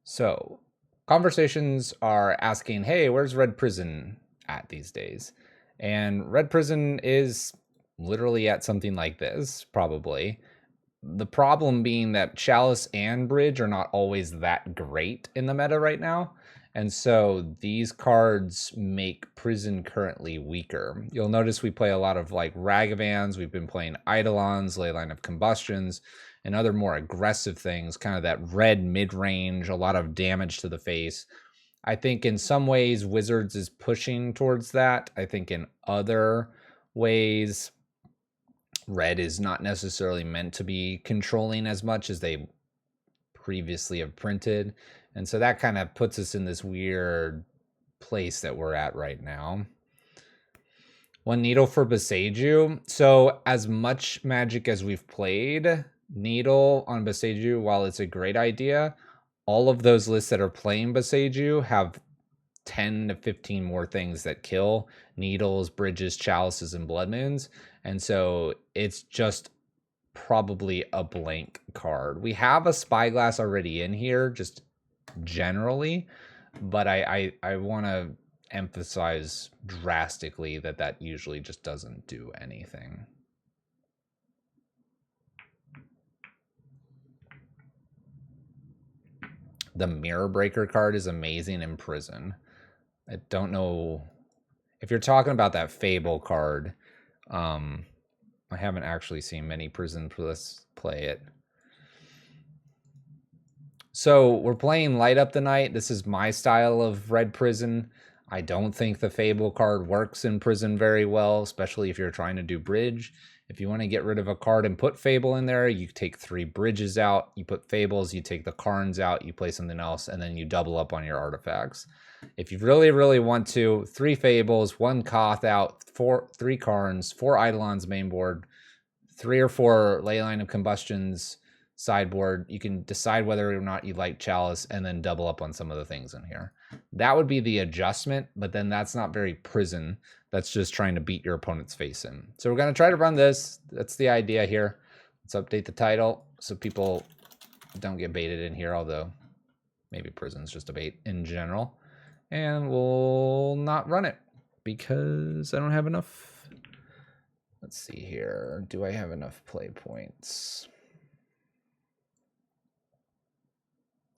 So, conversations are asking, hey, where's Red Prison at these days? And Red Prison is literally at something like this, probably. The problem being that Chalice and Bridge are not always that great in the meta right now. And so these cards make Prison currently weaker. You'll notice we play a lot of like Ragavans. We've been playing Eidolons, Leyline of Combustions, and other more aggressive things, kind of that red mid-range, a lot of damage to the face. I think in some ways Wizards is pushing towards that. I think in other ways red is not necessarily meant to be controlling as much as they previously have printed. And so that kind of puts us in this weird place that we're at right now. One needle for Boseiju. So as much Magic as we've played, needle on Boseiju, while it's a great idea, all of those lists that are playing Boseiju have 10 to 15 more things that kill needles, bridges, chalices, and blood moons. And so it's just probably a blank card. We have a spyglass already in here, just generally, but I want to emphasize drastically that that usually just doesn't do anything. The Mirror Breaker card is amazing in Prison. I don't know if you're talking about that Fable card. I haven't actually seen many Prison lists play it. So we're playing Light Up the Night. This is my style of Red Prison. I don't think the Fable card works in Prison very well, especially if you're trying to do Bridge. If you want to get rid of a card and put Fable in there, you take 3 Bridges out, you put Fables, you take the Karns out, you play something else, and then you double up on your artifacts. If you really, really want to, 3 Fables, 1 Koth out, 3 Karns, 4 Eidolons main board, 3 or 4 Leyline of Combustions sideboard. You can decide whether or not you like Chalice and then double up on some of the things in here. That would be the adjustment, but then that's not very Prison. That's just trying to beat your opponent's face in. So we're going to try to run this. That's the idea here. Let's update the title so people don't get baited in here, although maybe Prison's just a bait in general. And we'll not run it because I don't have enough. Let's see here. Do I have enough play points?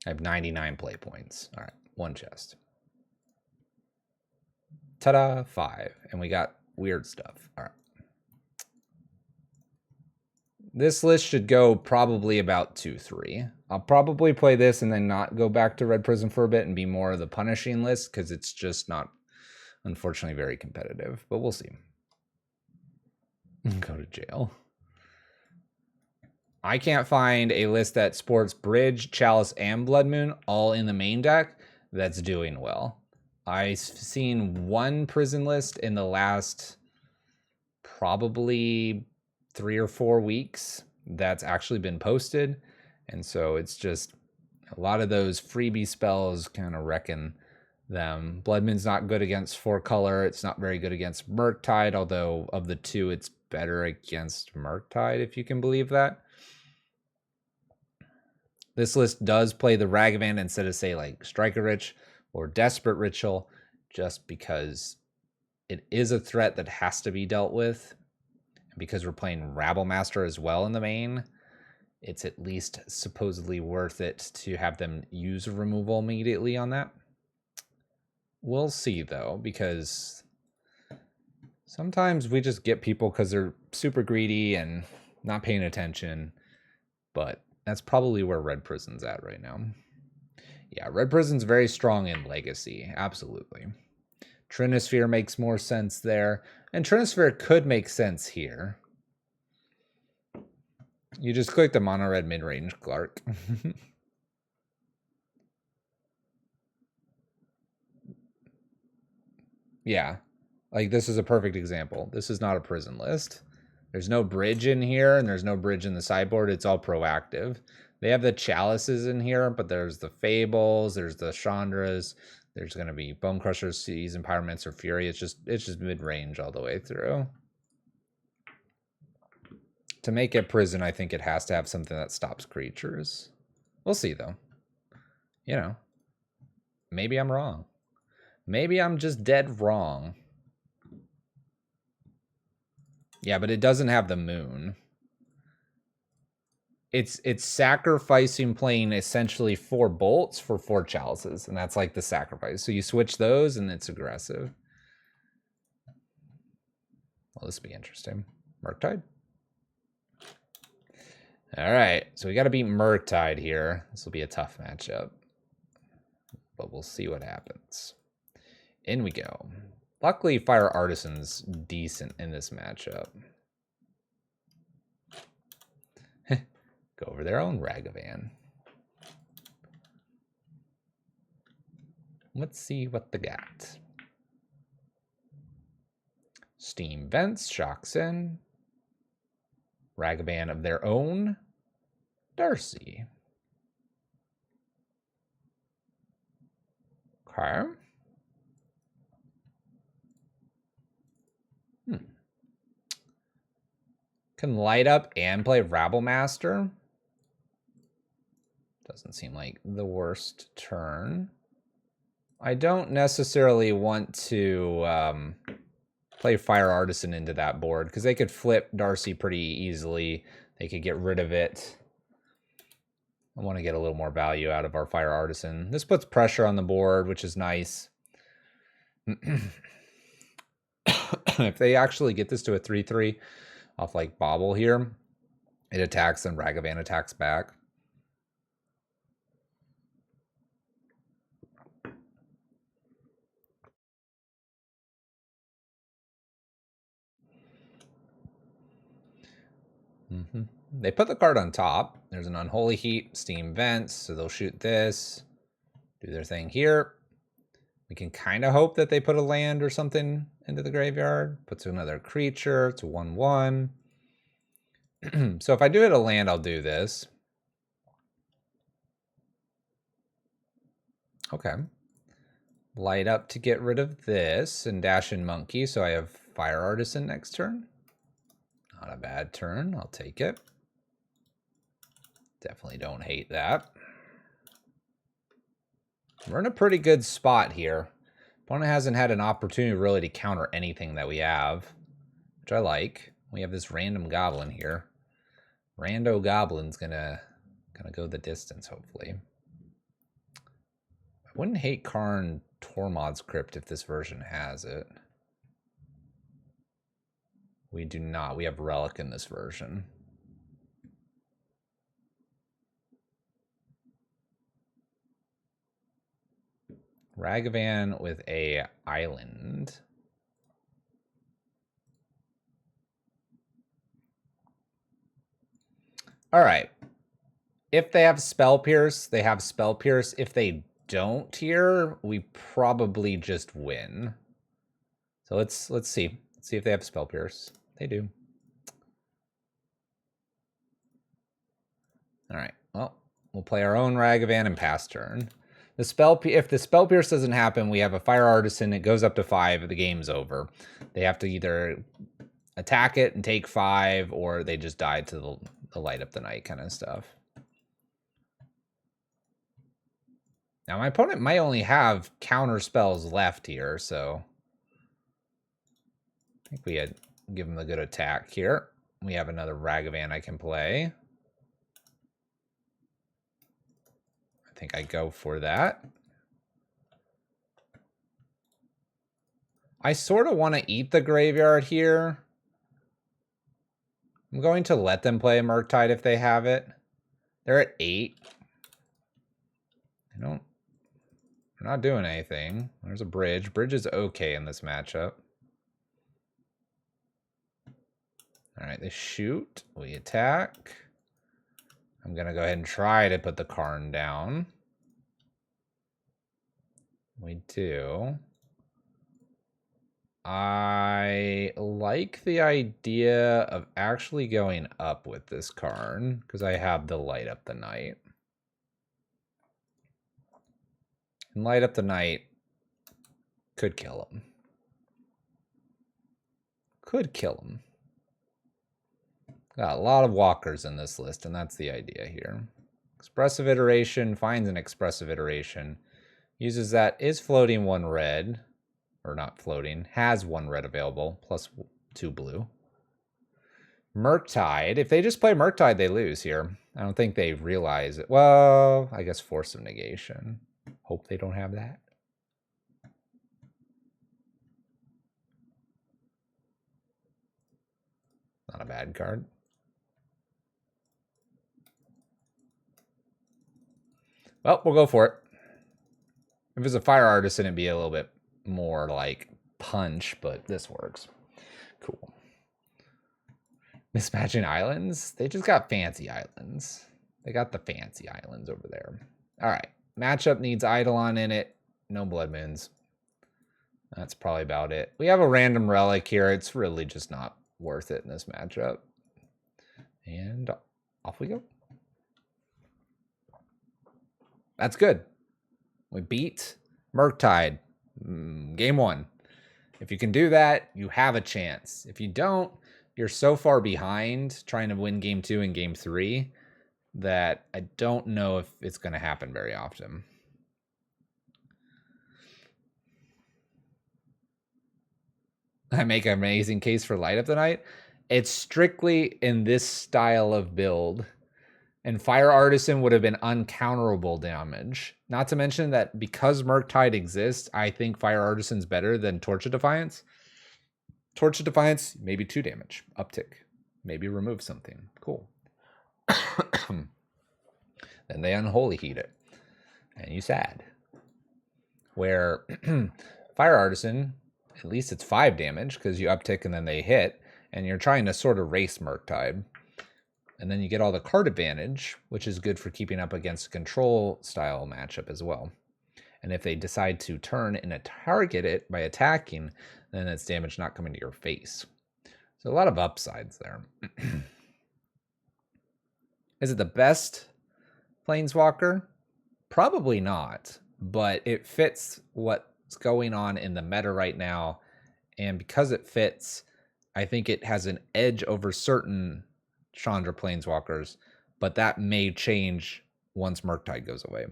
I have 99 play points. All right, 1 chest. Ta-da, 5. And we got weird stuff. All right. This list should go probably about 2-3. I'll probably play this and then not go back to Red Prison for a bit and be more of the punishing list because it's just not, unfortunately, very competitive. But we'll see. Go to jail. I can't find a list that sports Bridge, Chalice, and Blood Moon all in the main deck that's doing well. I've seen 1 Prison list in the last probably 3 or 4 weeks that's actually been posted. And so it's just a lot of those freebie spells kind of wrecking them. Blood Moon's not good against 4 color. It's not very good against Murktide, although of the 2, it's better against Murktide, if you can believe that. This list does play the Ragavan instead of, say, like Striker Rich or Desperate Ritual, just because it is a threat that has to be dealt with. And because we're playing Rabble Master as well in the main, it's at least supposedly worth it to have them use removal immediately on that. We'll see, though, because sometimes we just get people because they're super greedy and not paying attention, but that's probably where Red Prison's at right now. Yeah, Red Prison's very strong in Legacy, absolutely. Trinisphere makes more sense there, and Trinisphere could make sense here. You just click the mono red mid-range Clark. Yeah, like this is a perfect example. This is not a Prison list. There's no bridge in here, and there's no bridge in the sideboard. It's all proactive. They have the chalices in here, but there's the Fables, there's the Chandras, there's going to be Bone Crushers, Seas, Empowerments, or Fury. It's just mid-range all the way through. To make it Prison, I think it has to have something that stops creatures. We'll see, though. you know, maybe I'm wrong. Maybe I'm just dead wrong. Yeah, but it doesn't have the moon. It's sacrificing playing essentially 4 bolts for 4 chalices, and that's like the sacrifice. So you switch those and it's aggressive. Well, this will be interesting. Murktide. All right, so we got to beat Murktide here. This will be a tough matchup, but we'll see what happens. In we go. Luckily, Fire Artisan's decent in this matchup. Go over their own Ragavan. Let's see what they got. Steam Vents, shocks in. Ragavan of their own. Darcy. Okay. Can light up and play Rabble Master. Doesn't seem like the worst turn. I don't necessarily want to play Fire Artisan into that board because they could flip Darcy pretty easily. They could get rid of it. I want to get a little more value out of our Fire Artisan. This puts pressure on the board, which is nice. If they actually get this to a 3/3 off like Bobble here, it attacks and Ragavan attacks back. They put the card on top. There's an Unholy Heat, Steam Vents, so they'll shoot this, do their thing here. We can kind of hope that they put a land or something into the graveyard. Puts another creature. It's a 1/1. So if I do it a land, I'll do this. Okay. Light up to get rid of this and dash in Monkey, so I have Fire Artisan next turn. Not a bad turn. I'll take it. Definitely don't hate that. We're in a pretty good spot here. Opponent hasn't had an opportunity really to counter anything that we have, which I like. We have this random goblin here. Rando goblin's gonna go the distance, hopefully. I wouldn't hate Karn Tormod's Crypt if this version has it. We do not. We have Relic in this version. Ragavan with a island. All right. If they have Spell Pierce, they have Spell Pierce. If they don't here, we probably just win. So let's see. Let's see if they have Spell Pierce. They do. All right. Well, we'll play our own Ragavan and pass turn. If the Spell Pierce doesn't happen, we have a Fire Artisan. It goes up to 5. The game's over. They have to either attack it and take 5, or they just die to the Light Up the Night kind of stuff. Now, my opponent might only have counter spells left here, so I think we had give him the good attack here. We have another Ragavan I can play. I think I go for that. I sort of want to eat the graveyard here. I'm going to let them play a Murktide if they have it. They're at 8. They're not doing anything. There's a bridge. Bridge is okay in this matchup. All right, they shoot. We attack. I'm going to go ahead and try to put the Karn down. We do. I like the idea of actually going up with this Karn because I have the Light Up the Night. And Light Up the Night could kill him. Could kill him. Got a lot of walkers in this list, and that's the idea here. Expressive iteration finds an expressive iteration. Uses that, is floating 1 red. Or not floating. Has 1 red available. Plus 2 blue. Murktide. If they just play Murktide, they lose here. I don't think they realize it. Well, I guess Force of Negation. Hope they don't have that. Not a bad card. Well, we'll go for it. If it's a Fire Artisan, it'd be a little bit more like punch, but this works. Cool. Mismatching islands? They just got fancy islands. They got the fancy islands over there. All right. Matchup needs Eidolon in it. No Blood Moons. That's probably about it. We have a random relic here. It's really just not worth it in this matchup. And off we go. That's good. We beat Murktide. Game 1. If you can do that, you have a chance. If you don't, you're so far behind trying to win Game 2 and Game 3 that I don't know if it's going to happen very often. I make an amazing case for Light Up the Night. It's strictly in this style of build. And Fire Artisan would have been uncounterable damage. Not to mention that because Murktide exists, I think Fire Artisan's better than Torch of Defiance. Torch of Defiance, maybe 2 damage. Uptick. Maybe remove something. Cool. Then they Unholy Heat it. And you sad. Where Fire Artisan, at least it's 5 damage because you uptick and then they hit. And you're trying to sort of race Murktide. And then you get all the card advantage, which is good for keeping up against a control style matchup as well. And if they decide to turn and target it by attacking, then it's damage not coming to your face. So a lot of upsides there. Is it the best Planeswalker? Probably not, but it fits what's going on in the meta right now. And because it fits, I think it has an edge over certain Chandra Planeswalkers, but that may change once Murktide goes away.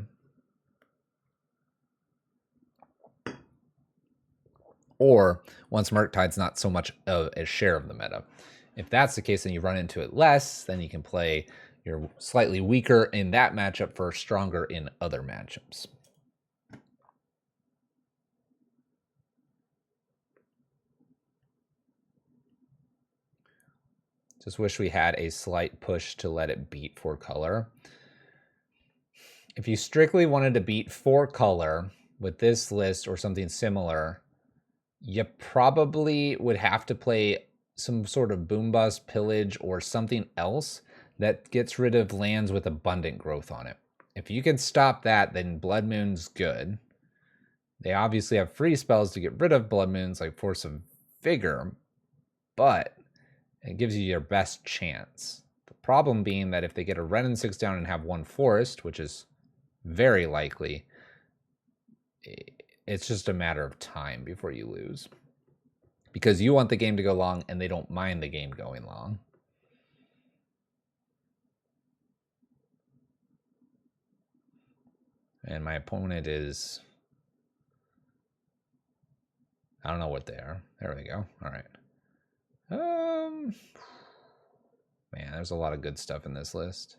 Or once Murktide's not so much of a share of the meta. If that's the case, then you run into it less, then you can play your slightly weaker in that matchup for stronger in other matchups. Just wish we had a slight push to let it beat 4 color. If you strictly wanted to beat 4 color with this list or something similar, you probably would have to play some sort of boom bust, pillage, or something else that gets rid of lands with abundant growth on it. If you can stop that, then Blood Moon's good. They obviously have free spells to get rid of Blood Moons like Force of Vigor, but it gives you your best chance. The problem being that if they get a Ren and 6 down and have 1 forest, which is very likely, it's just a matter of time before you lose. Because you want the game to go long and they don't mind the game going long. And my opponent is... I don't know what they are. There we go. All right. Man, there's a lot of good stuff in this list.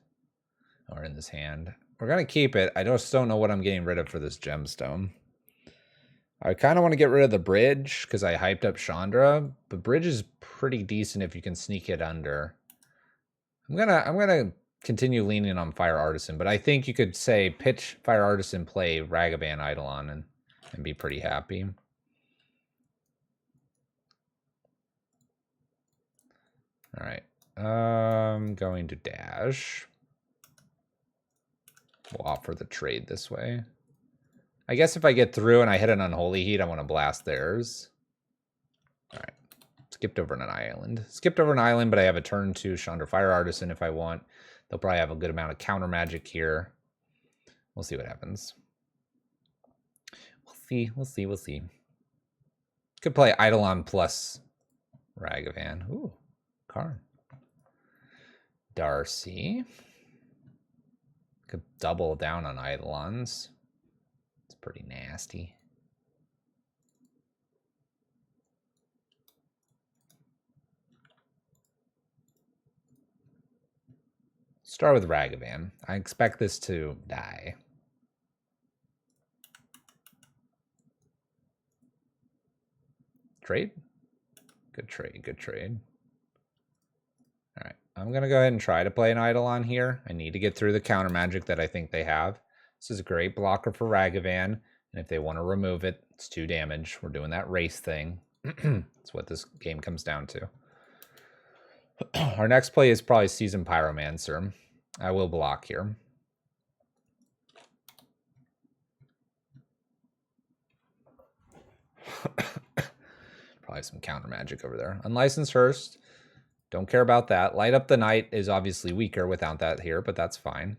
Or in this hand. We're going to keep it. I just don't know what I'm getting rid of for this gemstone. I kind of want to get rid of the bridge because I hyped up Chandra. But bridge is pretty decent if you can sneak it under. I'm gonna continue leaning on Fire Artisan, but I think you could say pitch Fire Artisan, play Ragavan Eidolon, and be pretty happy. All right. I'm going to dash. We'll offer the trade this way. I guess if I get through and I hit an Unholy Heat, I want to blast theirs. All right. Skipped over an island. Skipped over an island, but I have a turn to Chandra Fire Artisan if I want. They'll probably have a good amount of counter magic here. We'll see what happens. We'll see. Could play Eidolon plus Ragavan. Ooh, Karn. Darcy. Could double down on Eidolons. It's pretty nasty. Start with Ragavan. I expect this to die. Trade? Good trade, good trade. All right, I'm going to go ahead and try to play an Eidolon here. I need to get through the counter magic that I think they have. This is a great blocker for Ragavan, and if they want to remove it, it's 2 damage. We're doing that race thing. That's what this game comes down to. Our next play is probably Seasoned Pyromancer. I will block here. Probably some counter magic over there. Unlicensed Hearst. Don't care about that. Light Up the Night is obviously weaker without that here, but that's fine.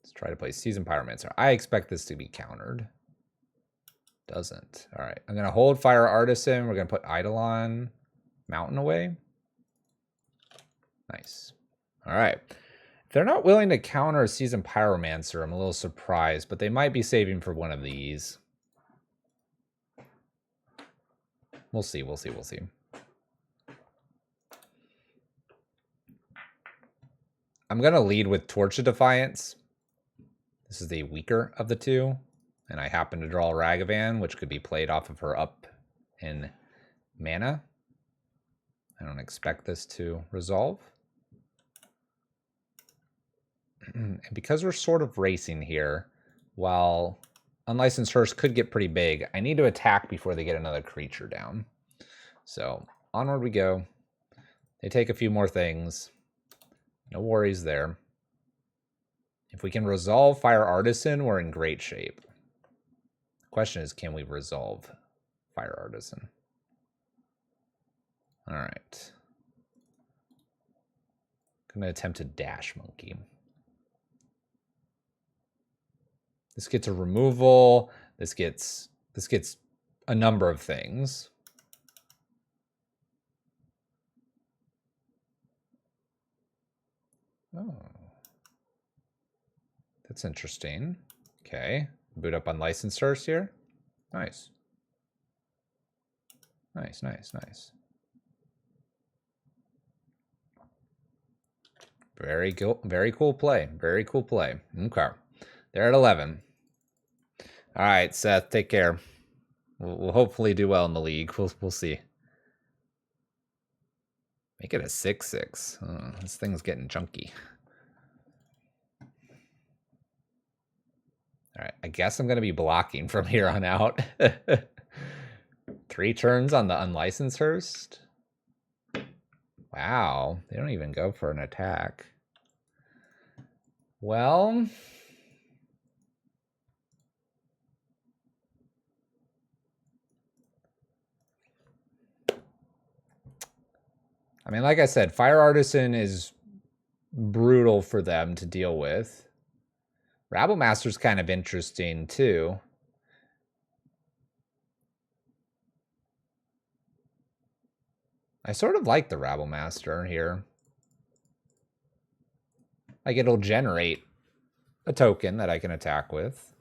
Let's try to play Seasoned Pyromancer. I expect this to be countered. Doesn't. All right. I'm going to hold Fire Artisan. We're going to put Eidolon Mountain away. Nice. All right. If they're not willing to counter a Seasoned Pyromancer, I'm a little surprised, but they might be saving for one of these. We'll see, we'll see, we'll see. I'm going to lead with Torch of Defiance. This is the weaker of the two. And I happen to draw a Ragavan, which could be played off of her up in mana. I don't expect this to resolve. And because we're sort of racing here, while Unlicensed Hearst could get pretty big, I need to attack before they get another creature down. So onward we go. They take a few more things. No worries there. If we can resolve Fire Artisan, we're in great shape. The question is, can we resolve Fire Artisan? All right. I'm going to attempt a Dash Monkey. This gets a removal. This gets a number of things. Oh. That's interesting. Okay. Boot up Unlicensed Hearst here. Nice. Nice, nice, nice. Very cool. Very cool play. Very cool play. Okay. They're at 11. All right, Seth, take care. We'll hopefully do well in the league. We'll see. Make it a 6-6. Oh, this thing's getting chunky. All right, I guess I'm going to be blocking from here on out. 3 turns on the Unlicensed Hearst. Wow, they don't even go for an attack. Well, I mean, like I said, Fire Artisan is brutal for them to deal with. Rabble Master's kind of interesting, too. I sort of like the Rabble Master here. Like, it'll generate a token that I can attack with.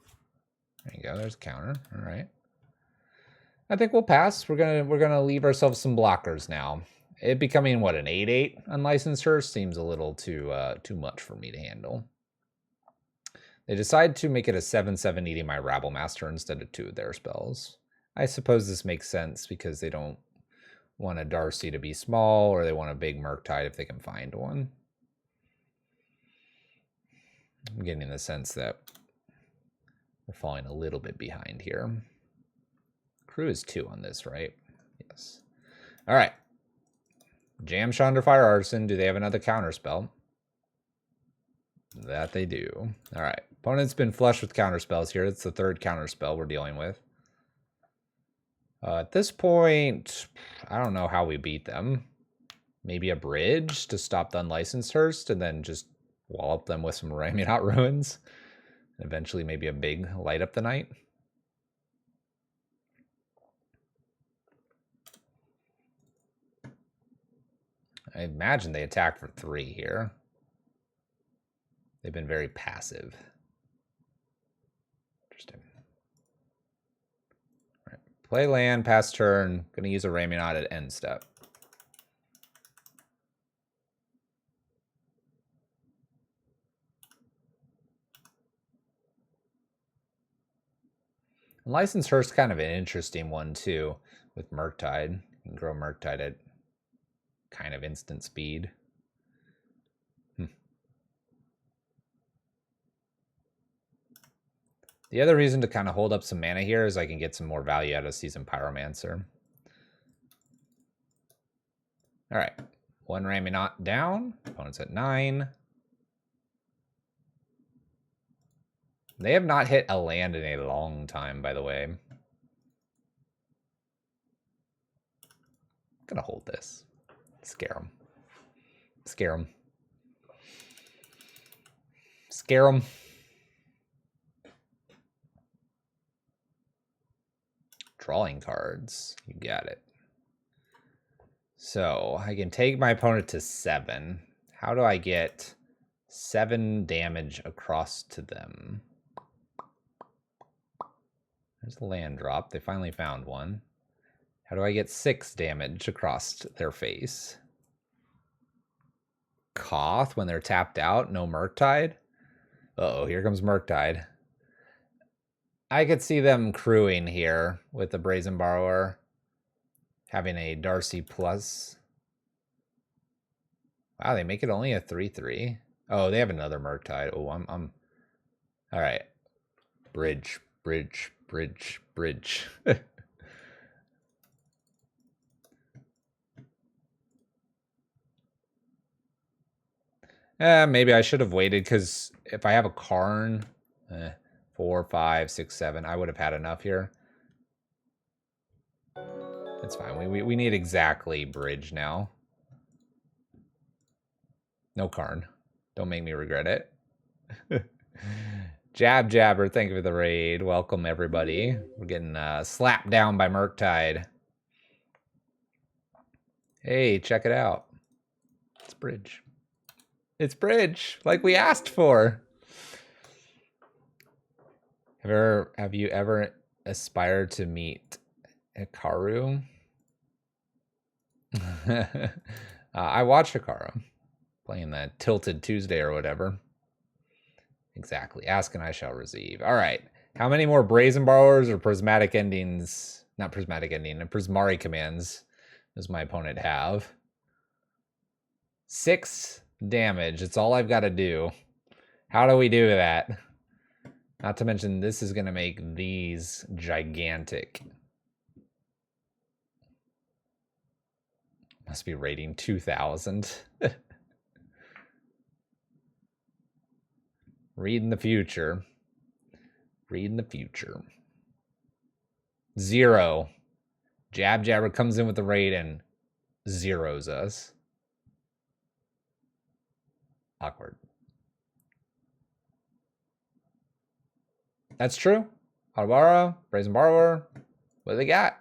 There you go. There's a counter. All right. I think we'll pass. We're gonna leave ourselves some blockers now. It becoming what, an 8/8 Unlicensed Hearst seems a little too much for me to handle. They decide to make it a 7/7 eating my Rabble Master instead of 2 of their spells. I suppose this makes sense because they don't want a Darcy to be small, or they want a big Murktide if they can find one. I'm getting the sense that we're falling a little bit behind here. Crew is 2 on this, right? Yes. All right. Jam Chandra Fire Artisan. Do they have another counter spell? That they do. All right. Opponent's been flushed with counter spells here. It's the 3rd counter spell we're dealing with. At this point, I don't know how we beat them. Maybe a bridge to stop the Unlicensed Hearst and then just wallop them with some Raminot Ruins. And eventually maybe a big Light Up the Night. I imagine they attack for 3 here. They've been very passive. Interesting. All right. Play land, pass turn. Gonna use a Raymond at end step. License Hearth's kind of an interesting one too, with Murktide. You can grow Murktide at kind of instant speed. The other reason to kind of hold up some mana here is I can get some more value out of Seasoned Pyromancer. All right, 1 Raminot down. Opponent's at 9. They have not hit a land in a long time, by the way. I'm gonna hold this. Scare them. Scare them. Scare them. Drawing cards. You got it. So I can take my opponent to 7. How do I get 7 damage across to them? There's a land drop. They finally found one. How do I get 6 damage across their face? Koth when they're tapped out. No Murktide. Uh-oh, here comes Murktide. I could see them crewing here with the Brazen Borrower. Having a Darcy plus. Wow, they make it only a 3/3. Oh, they have another Murktide. Oh, I'm all right. Bridge, bridge, bridge, bridge. Maybe I should have waited because if I have a Karn, 4, 5, 6, 7, I would have had enough here. It's fine. We need exactly bridge now. No Karn. Don't make me regret it. Jab Jabber, thank you for the raid. Welcome, everybody. We're getting slapped down by Murktide. Hey, check it out. It's bridge. It's bridge, like we asked for. Have you ever aspired to meet Hikaru? I watched Hikaru playing that Tilted Tuesday or whatever. Exactly. Ask and I shall receive. All right. How many more Brazen Borrowers or Prismatic Endings? Not Prismatic Ending. Prismari commands does my opponent have? 6 damage. It's all I've got to do. How do we do that? Not to mention, this is going to make these gigantic. Must be rating 2,000. Reading the future. Reading the future. 0. Jab Jabber comes in with the raid and zeros us. Awkward. That's true. Harbara, Brazen Borrower. What do they got?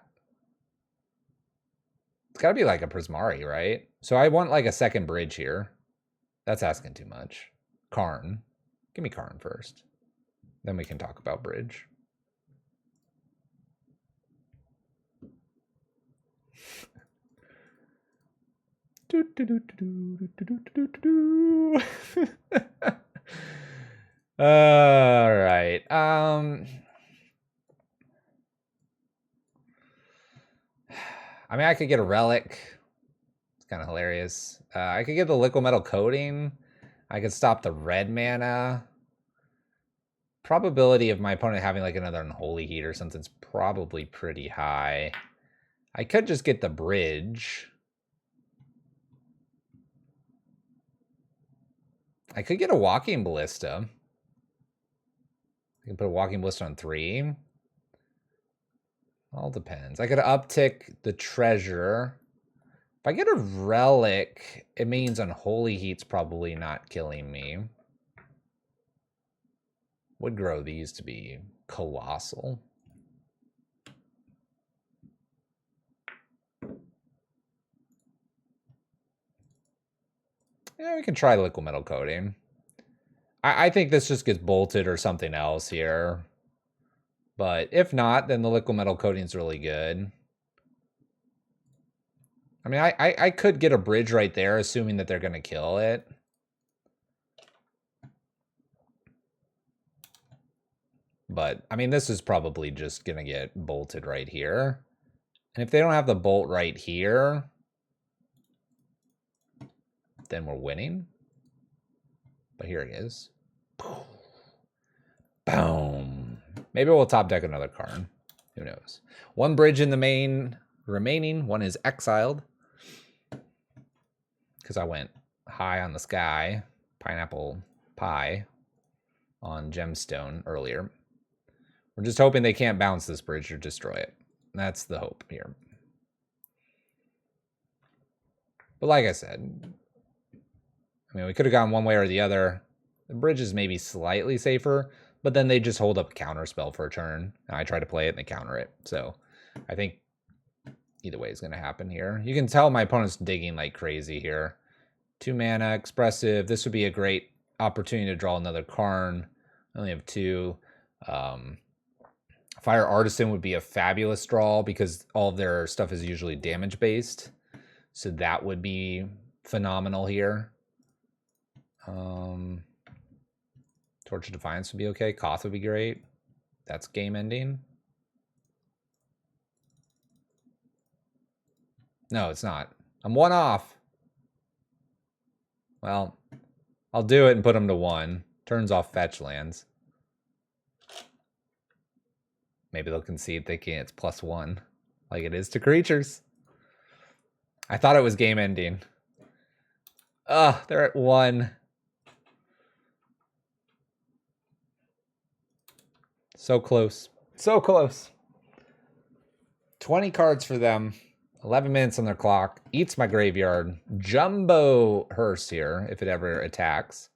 It's got to be like a Prismari, right? So I want like a second bridge here. That's asking too much. Karn. Give me Karn first. Then we can talk about bridge. All right. I mean, I could get a relic. It's kind of hilarious. I could get the liquid metal coating. I could stop the red mana. Probability of my opponent having like another unholy heat or something's probably pretty high. I could just get the bridge. I could get a walking ballista. I can put a walking ballista on 3. All depends. I could uptick the treasure. If I get a relic, it means unholy heat's probably not killing me. Would grow these to be colossal. Yeah, we can try liquid metal coating. I think this just gets bolted or something else here. But if not, then the liquid metal coating is really good. I mean, I could get a bridge right there, assuming that they're going to kill it. But, I mean, this is probably just going to get bolted right here. And if they don't have the bolt right here, then we're winning. But here it is. Boom. Maybe we'll top deck another card. Who knows? One bridge in the main remaining. One is exiled. Because I went high on the sky. Pineapple pie on gemstone earlier. We're just hoping they can't bounce this bridge or destroy it. That's the hope here. But like I said, I mean, we could have gone one way or the other. The bridge is maybe slightly safer, but then they just hold up a counter spell for a turn. And I try to play it and they counter it. So I think either way is going to happen here. You can tell my opponent's digging like crazy here. 2 mana, expressive. This would be a great opportunity to draw another Karn. I only have 2. Fire Artisan would be a fabulous draw because all of their stuff is usually damage based. So that would be phenomenal here. Torch of Defiance would be okay. Koth would be great. That's game ending. No, it's not. I'm 1 off. Well, I'll do it and put them to 1. Turns off fetch lands. Maybe they'll concede thinking it's +1, like it is to creatures. I thought it was game ending. They're at 1. So close. So close. 20 cards for them. 11 minutes on their clock. Eats my graveyard. Jumbo Hearse here, if it ever attacks.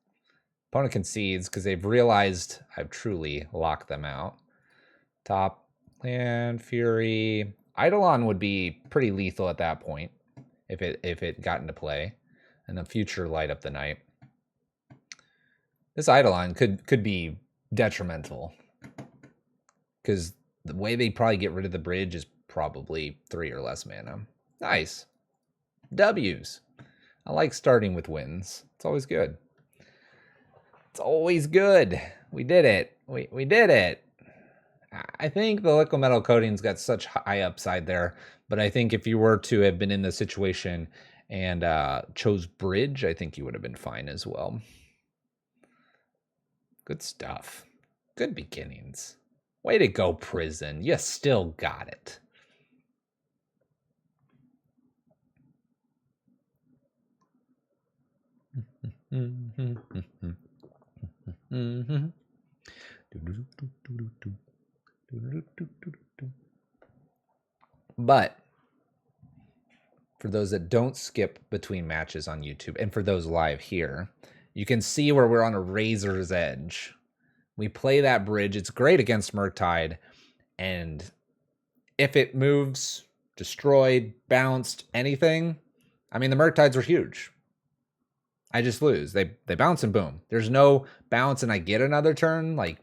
Opponent concedes because they've realized I've truly locked them out. Top land, Fury. Eidolon would be pretty lethal at that point if it got into play. And a future Light Up the Night. This Eidolon could be detrimental. Because the way they probably get rid of the bridge is probably 3 or less mana. Nice. W's. I like starting with wins. It's always good. It's always good. We did it. We did it. I think the liquid metal coating's got such high upside there. But I think if you were to have been in the situation and chose bridge, I think you would have been fine as well. Good stuff. Good beginnings. Way to go, Prison. You still got it. But for those that don't skip between matches on YouTube, and for those live here, you can see where we're on a razor's edge. We play that bridge. It's great against Murktide. And if it moves, destroyed, bounced, anything, I mean, the Murktides were huge. I just lose. They bounce and boom. There's no bounce and I get another turn like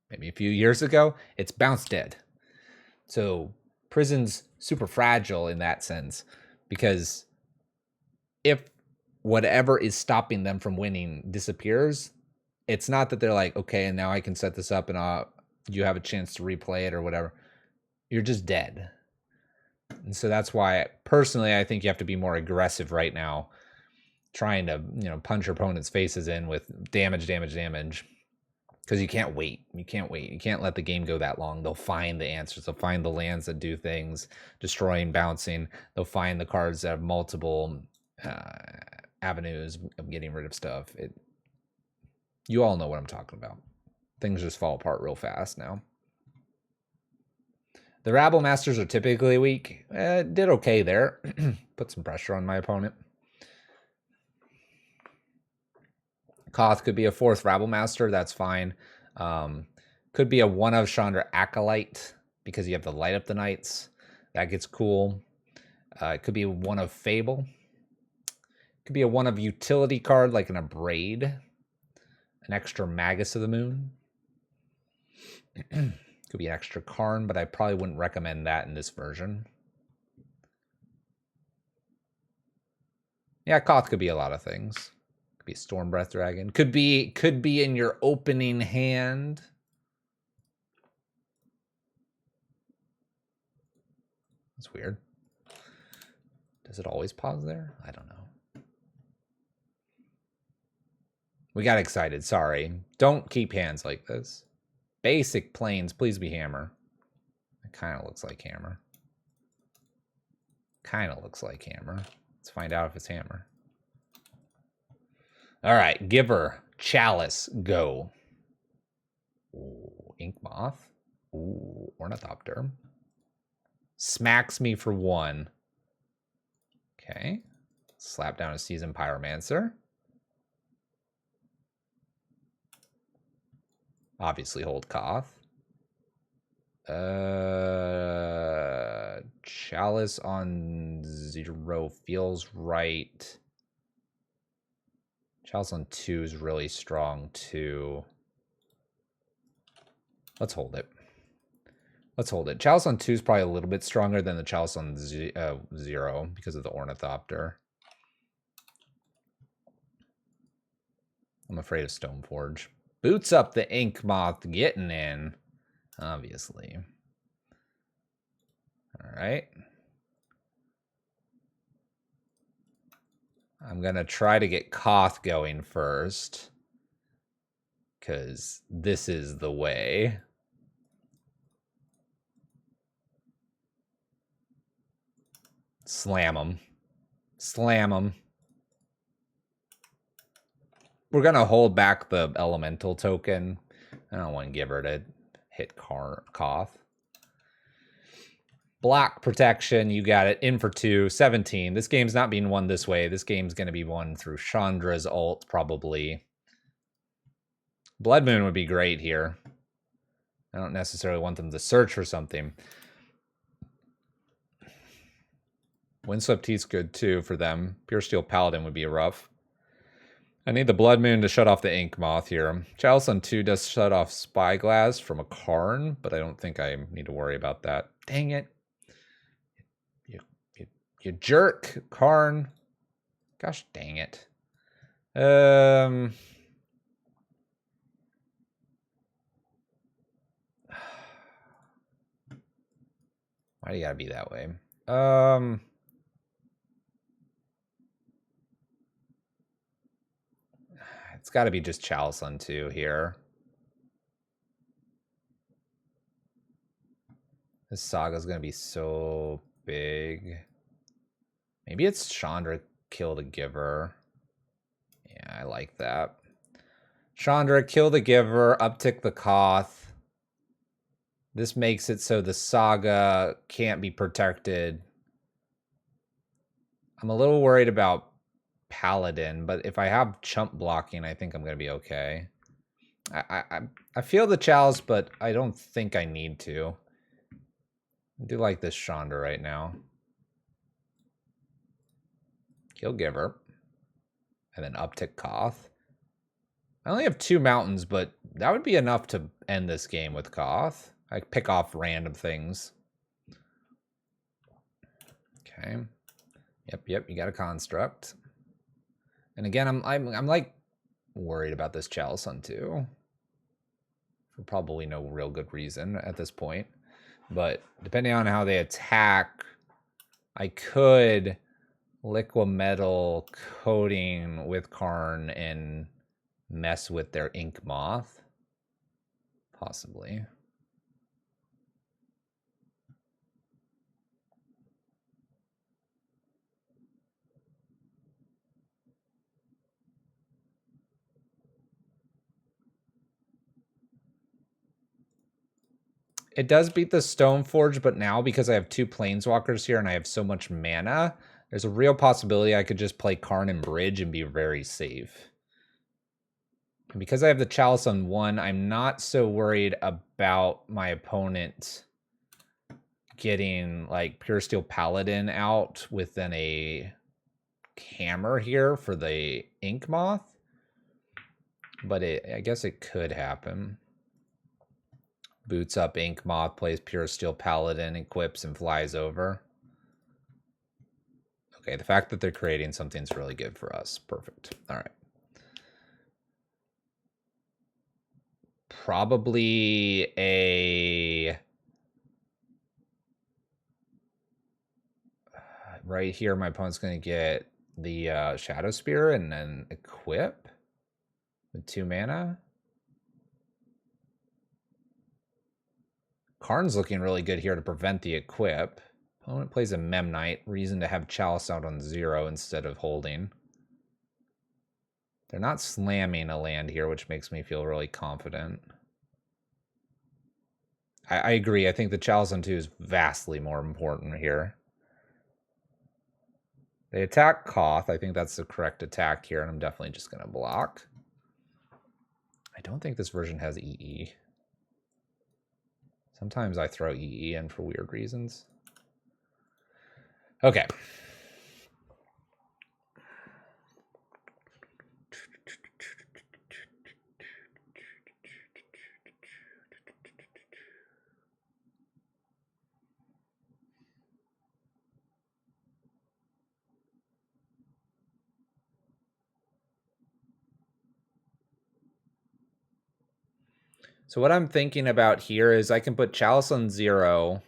maybe a few years ago. It's bounce dead. So Prison's super fragile in that sense because if whatever is stopping them from winning disappears, it's not that they're like, okay, and now I can set this up and you have a chance to replay it or whatever. You're just dead. And so that's why, personally, I think you have to be more aggressive right now, trying to, punch your opponent's faces in with damage. Because you can't wait. You can't let the game go that long. They'll find the answers. They'll find the lands that do things, destroying, bouncing. They'll find the cards that have multiple avenues of getting rid of stuff. You all know what I'm talking about. Things just fall apart real fast now. The Rabble Masters are typically weak. Did okay there. Put some pressure on my opponent. Koth could be a 4th Rabble Master. That's fine. Could be a 1 of Chandra Acolyte because you have to light up the Knights. That gets cool. It could be 1 of Fable. Could be a one of utility card like an Abrade. An extra Magus of the Moon. Could be an extra Karn, but I probably wouldn't recommend that in this version. Yeah, Koth could be a lot of things. Could be Storm Breath Dragon. Could be in your opening hand. That's weird. Does it always pause there? I don't know. We got excited. Sorry. Don't keep hands like this. Basic planes. Please be hammer. It kind of looks like hammer. Kind of looks like hammer. Let's find out if it's hammer. All right. Giver. Chalice. Go. Ooh, Ink Moth. Ooh, Ornithopter. Smacks me for 1. Okay. Slap down a Seasoned Pyromancer. Obviously hold Koth. Chalice on 0 feels right. Chalice on 2 is really strong too. Let's hold it. Let's hold it. Chalice on 2 is probably a little bit stronger than the Chalice on 0 because of the Ornithopter. I'm afraid of Stoneforge. Boots up the Ink Moth, getting in, obviously. All right. I'm going to try to get Koth going first, because this is the way. Slam them. Slam them. We're going to hold back the elemental token. I don't want Giver to hit Koth. Block protection, you got it. In for 2, 17. This game's not being won this way. This game's going to be won through Chandra's ult, probably. Blood Moon would be great here. I don't necessarily want them to search for something. Windswept Heat's good too for them. Pure Steel Paladin would be rough. I need the Blood Moon to shut off the Ink Moth here. Chalice on 2 does shut off Spyglass from a Karn, but I don't think I need to worry about that. Dang it. You jerk, Karn. Gosh dang it. Why do you gotta be that way? It's got to be just Chalice on 2 here. This Saga's going to be so big. Maybe it's Chandra kill the Giver. Yeah, I like that. Chandra, kill the Giver, uptick the Koth. This makes it so the Saga can't be protected. I'm a little worried about Paladin, but if I have chump blocking, I think I'm going to be okay. I feel the Chalice, but I don't think I need to. I do like this Chandra right now. Kill Giver. And then uptick Koth. I only have 2 mountains, but that would be enough to end this game with Koth. I pick off random things. Okay. Yep, you got a construct. And again, I'm like worried about this Chalice on 2. For probably no real good reason at this point. But depending on how they attack, I could Liquimetal coating with Karn and mess with their Ink Moth. Possibly. It does beat the Stoneforge, but now because I have 2 Planeswalkers here and I have so much mana, there's a real possibility I could just play Karn and Bridge and be very safe. And because I have the Chalice on 1, I'm not so worried about my opponent getting like Pure Steel Paladin out within a hammer here for the Ink Moth. But I guess it could happen. Boots up Ink Moth, plays Pure Steel Paladin, equips, and flies over. Okay, the fact that they're creating something's really good for us. Perfect. All right. Probably a... Right here, my opponent's going to get the Shadow Spear and then equip with 2 mana. Karn's looking really good here to prevent the equip. Opponent plays a Memnite, reason to have Chalice out on 0 instead of holding. They're not slamming a land here, which makes me feel really confident. I agree. I think the Chalice on 2 is vastly more important here. They attack Koth. I think that's the correct attack here, and I'm definitely just going to block. I don't think this version has EE. Sometimes I throw EE in for weird reasons. Okay. So what I'm thinking about here is I can put Chalice on 0,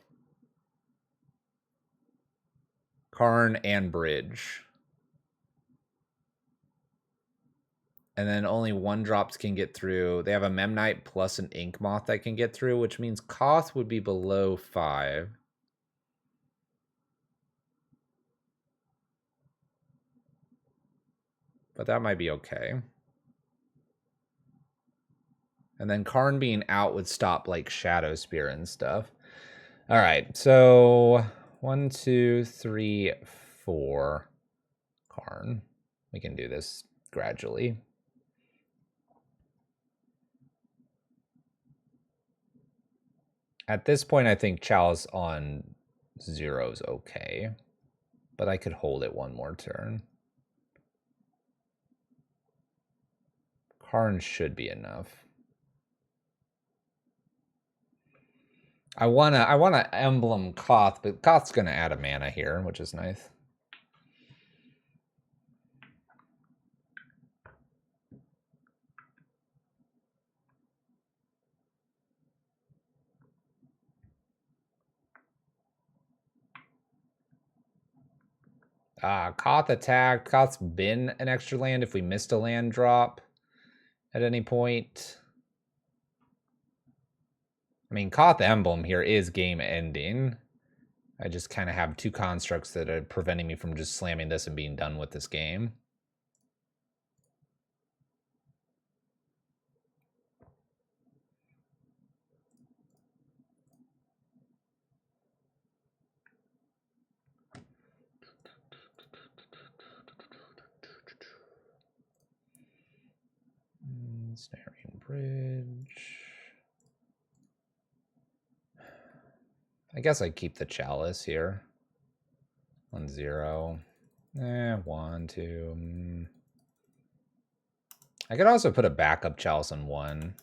Karn, and Bridge. And then only 1-drops can get through. They have a Memnite plus an Ink Moth that can get through, which means Koth would be below 5. But that might be okay. And then Karn being out would stop like Shadow Spear and stuff. All right, so 1, 2, 3, 4. Karn. We can do this gradually. At this point, I think Chalice on 0 is okay. But I could hold it one more turn. Karn should be enough. I wanna emblem Koth, but Koth's gonna add a mana here, which is nice. Koth attacked. Koth's been an extra land if we missed a land drop at any point. I mean, Koth Emblem here is game ending. I just kind of have 2 constructs that are preventing me from just slamming this and being done with this game. Snaring Bridge. I guess I'd keep the Chalice here. 1, 0. 1, 2. I could also put a backup Chalice on 1.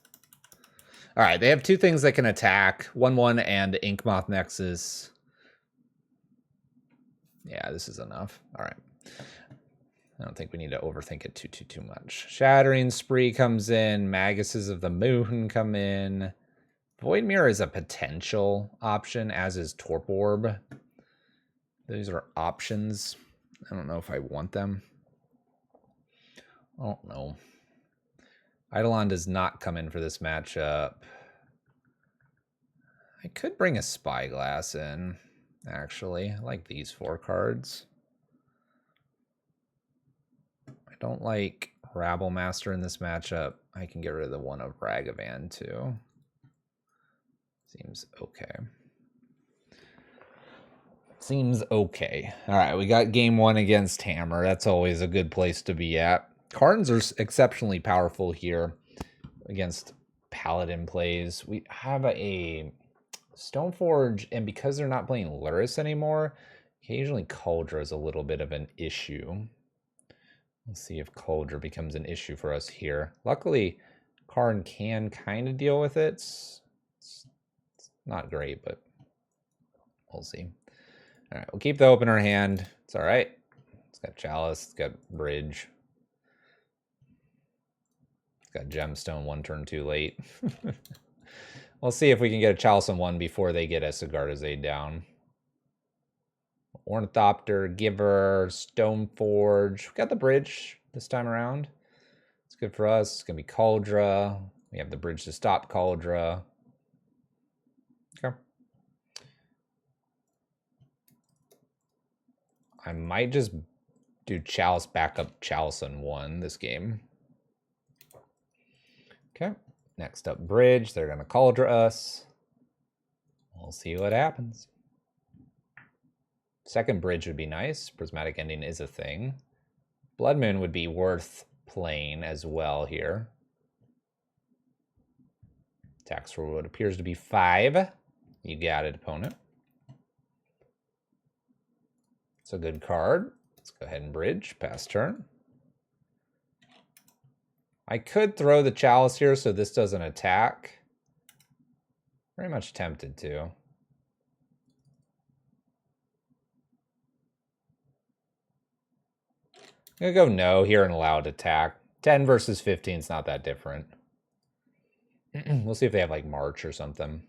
All right, they have 2 things that can attack. 1, 1, and Ink Moth Nexus. Yeah, this is enough. All right. I don't think we need to overthink it too much. Shattering Spree comes in. Maguses of the Moon come in. Void Mirror is a potential option, as is Torp Orb. These are options. I don't know if I want them. I don't know. Eidolon does not come in for this matchup. I could bring a Spyglass in, actually. I like these 4 cards. I don't like Rabblemaster in this matchup. I can get rid of the 1 of Ragavan, too. Seems okay. Seems okay. All right, we got game 1 against Hammer. That's always a good place to be at. Karns are exceptionally powerful here against Paladin plays. We have a Stoneforge, and because they're not playing Luris anymore, occasionally Cauldra is a little bit of an issue. Let's see if Cauldron becomes an issue for us here. Luckily, Karn can kind of deal with it. It's not great, but we'll see. All right, we'll keep the opener hand. It's all right. It's got Chalice. It's got Bridge. It's got Gemstone 1 turn too late. We'll see if we can get a Chalice on 1 before they get a Sigarda's down. Ornithopter, Giver, Stoneforge. We got the Bridge this time around. It's good for us. It's going to be Cauldra. We have the Bridge to stop Cauldra. Okay. I might just do Chalice backup Chalice on 1 this game. Okay. Next up, Bridge. They're going to Cauldra us. We'll see what happens. Second Bridge would be nice. Prismatic Ending is a thing. Blood Moon would be worth playing as well here. Tax for what appears to be 5. You got it, opponent. It's a good card. Let's go ahead and Bridge. Pass turn. I could throw the Chalice here so this doesn't attack. Very much tempted to. I'm going to go no here and allow it to attack. 10 versus 15 is not that different. We'll see if they have like March or something.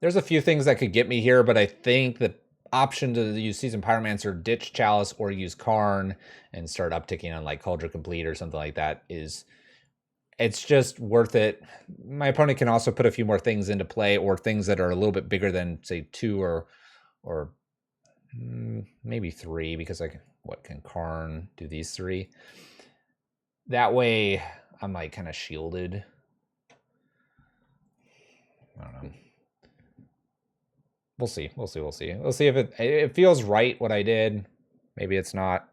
There's a few things that could get me here, but I think the option to use Seasoned Pyromancer, ditch Chalice, or use Karn and start upticking on like Cauldron Complete or something like that is... It's just worth it. My opponent can also put a few more things into play, or things that are a little bit bigger than, say, 2 or maybe 3, because I can, what can Karn do these 3? That way, I'm like kind of shielded. I don't know. We'll see. We'll see. We'll see. We'll see if it feels right what I did. Maybe it's not.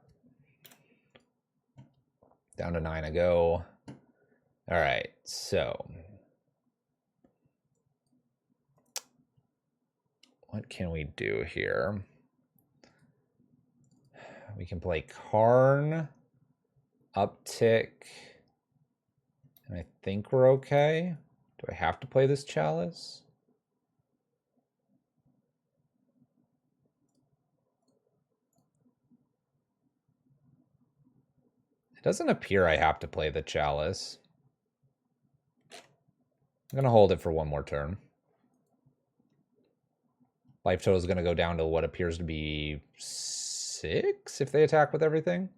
Down to 9 I go. All right, so what can we do here? We can play Karn, uptick, and I think we're okay. Do I have to play this Chalice? It doesn't appear I have to play the Chalice. I'm going to hold it for 1 more turn. Life total is going to go down to what appears to be 6 if they attack with everything.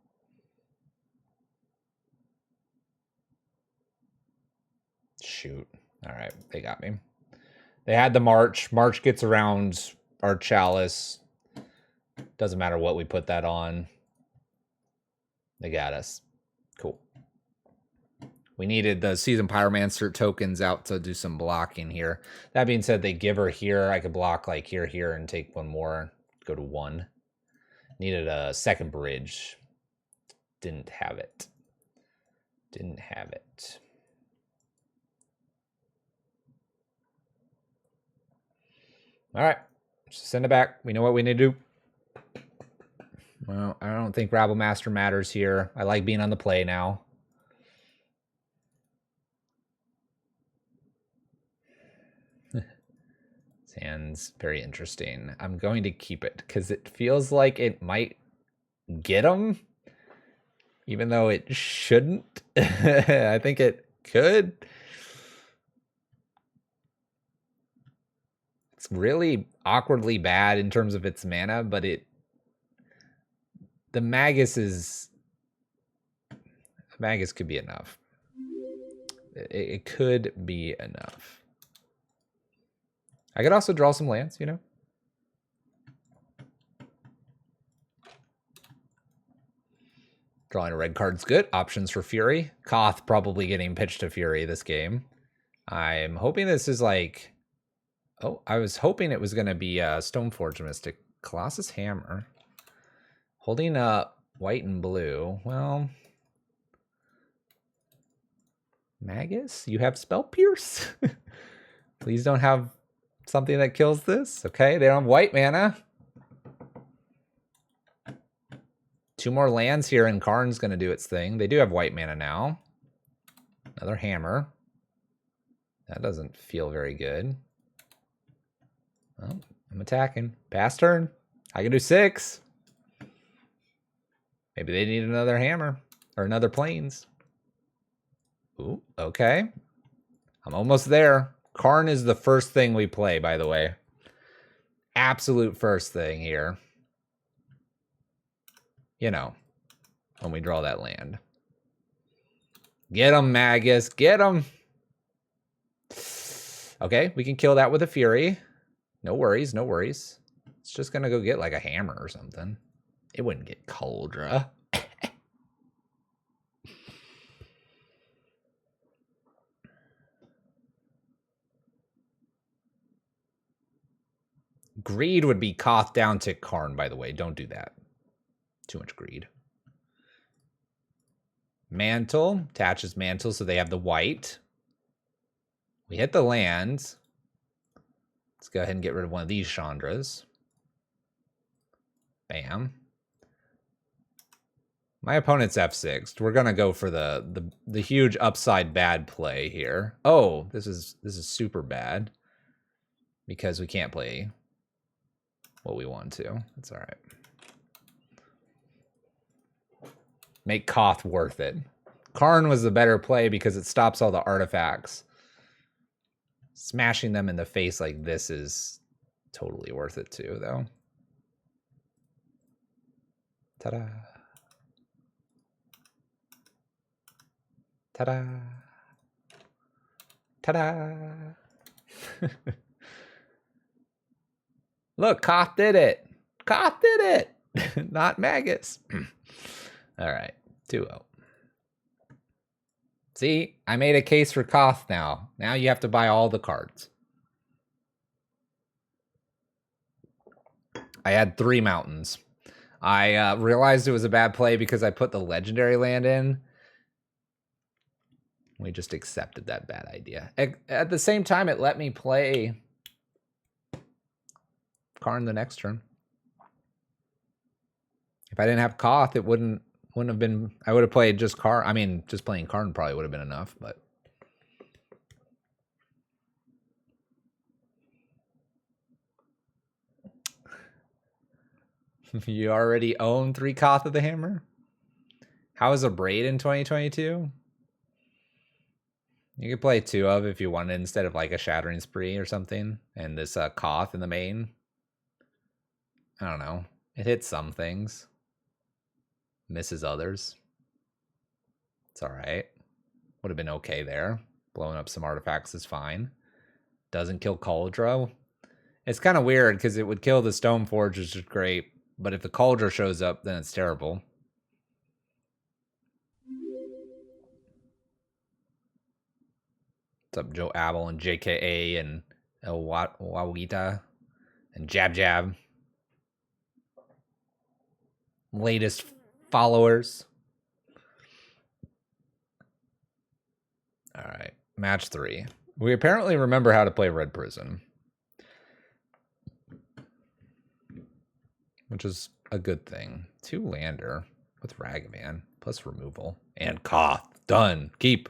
Shoot. All right, they got me. They had the March. March gets around our Chalice. Doesn't matter what we put that on. They got us. Cool. We needed the Seasoned Pyromancer tokens out to do some blocking here. That being said, they give her here. I could block like here, and take 1 more. Go to 1. Needed a second Bridge. Didn't have it. Didn't have it. All right. Just send it back. We know what we need to do. Well, I don't think Rabble Master matters here. I like being on the play now. Hand's very interesting. I'm going to keep it because it feels like it might get him, even though it shouldn't. I think it could. It's really awkwardly bad in terms of its mana, but the Magus could be enough. It could be enough. I could also draw some lands, you know? Drawing a red card's good. Options for Fury. Koth probably getting pitched to Fury this game. I'm hoping this is like... Oh, I was hoping it was going to be Stoneforge Mystic. Colossus Hammer. Holding up white and blue. Well... Magus, you have Spell Pierce? Please don't have something that kills this. Okay, they don't have white mana. 2 more lands here, and Karn's going to do its thing. They do have white mana now. Another hammer. That doesn't feel very good. Oh, I'm attacking. Pass turn. I can do 6. Maybe they need another hammer or another plains. Ooh, okay. I'm almost there. Karn is the first thing we play, by the way. Absolute first thing here. You know, when we draw that land. Get him, Magus. Get him. Okay, we can kill that with a Fury. No worries, no worries. It's just going to go get like a hammer or something. It wouldn't get Cauldra. Greed would be Koth down to Karn, by the way. Don't do that. Too much greed. Mantle. Attaches Mantle, so they have the white. We hit the lands. Let's go ahead and get rid of one of these Chandras. Bam. My opponent's F6. We're gonna go for the huge upside bad play here. Oh, this is super bad. Because we can't play what we want to. That's all right. Make Koth worth it. Karn was the better play because it stops all the artifacts. Smashing them in the face like this is totally worth it too, though. Ta-da. Ta-da. Ta-da. Look, Koth did it. Koth did it. Not Magus. All right, 2-0. See, I made a case for Koth now. Now you have to buy all the cards. I had 3 mountains. I realized it was a bad play because I put the legendary land in. We just accepted that bad idea. At the same time, it let me play Karn the next turn. If I didn't have Koth, it wouldn't have been. I would have played just Karn. I mean, just playing Karn probably would have been enough, but. You already own 3 Koth of the Hammer? How is a Braid in 2022? You could play 2 of if you wanted instead of like a Shattering Spree or something. And this Koth in the main. I don't know. It hits some things. Misses others. It's alright. Would have been okay there. Blowing up some artifacts is fine. Doesn't kill Cauldra. It's kind of weird because it would kill the Stoneforge, which is great. But if the Cauldra shows up, then it's terrible. What's up, Joe Abel and JKA and El Wawita and Jab Jab? Latest followers. All right, match 3. We apparently remember how to play Red Prison, which is a good thing. 2 lander with Ragavan plus removal and Koth. Done. Keep.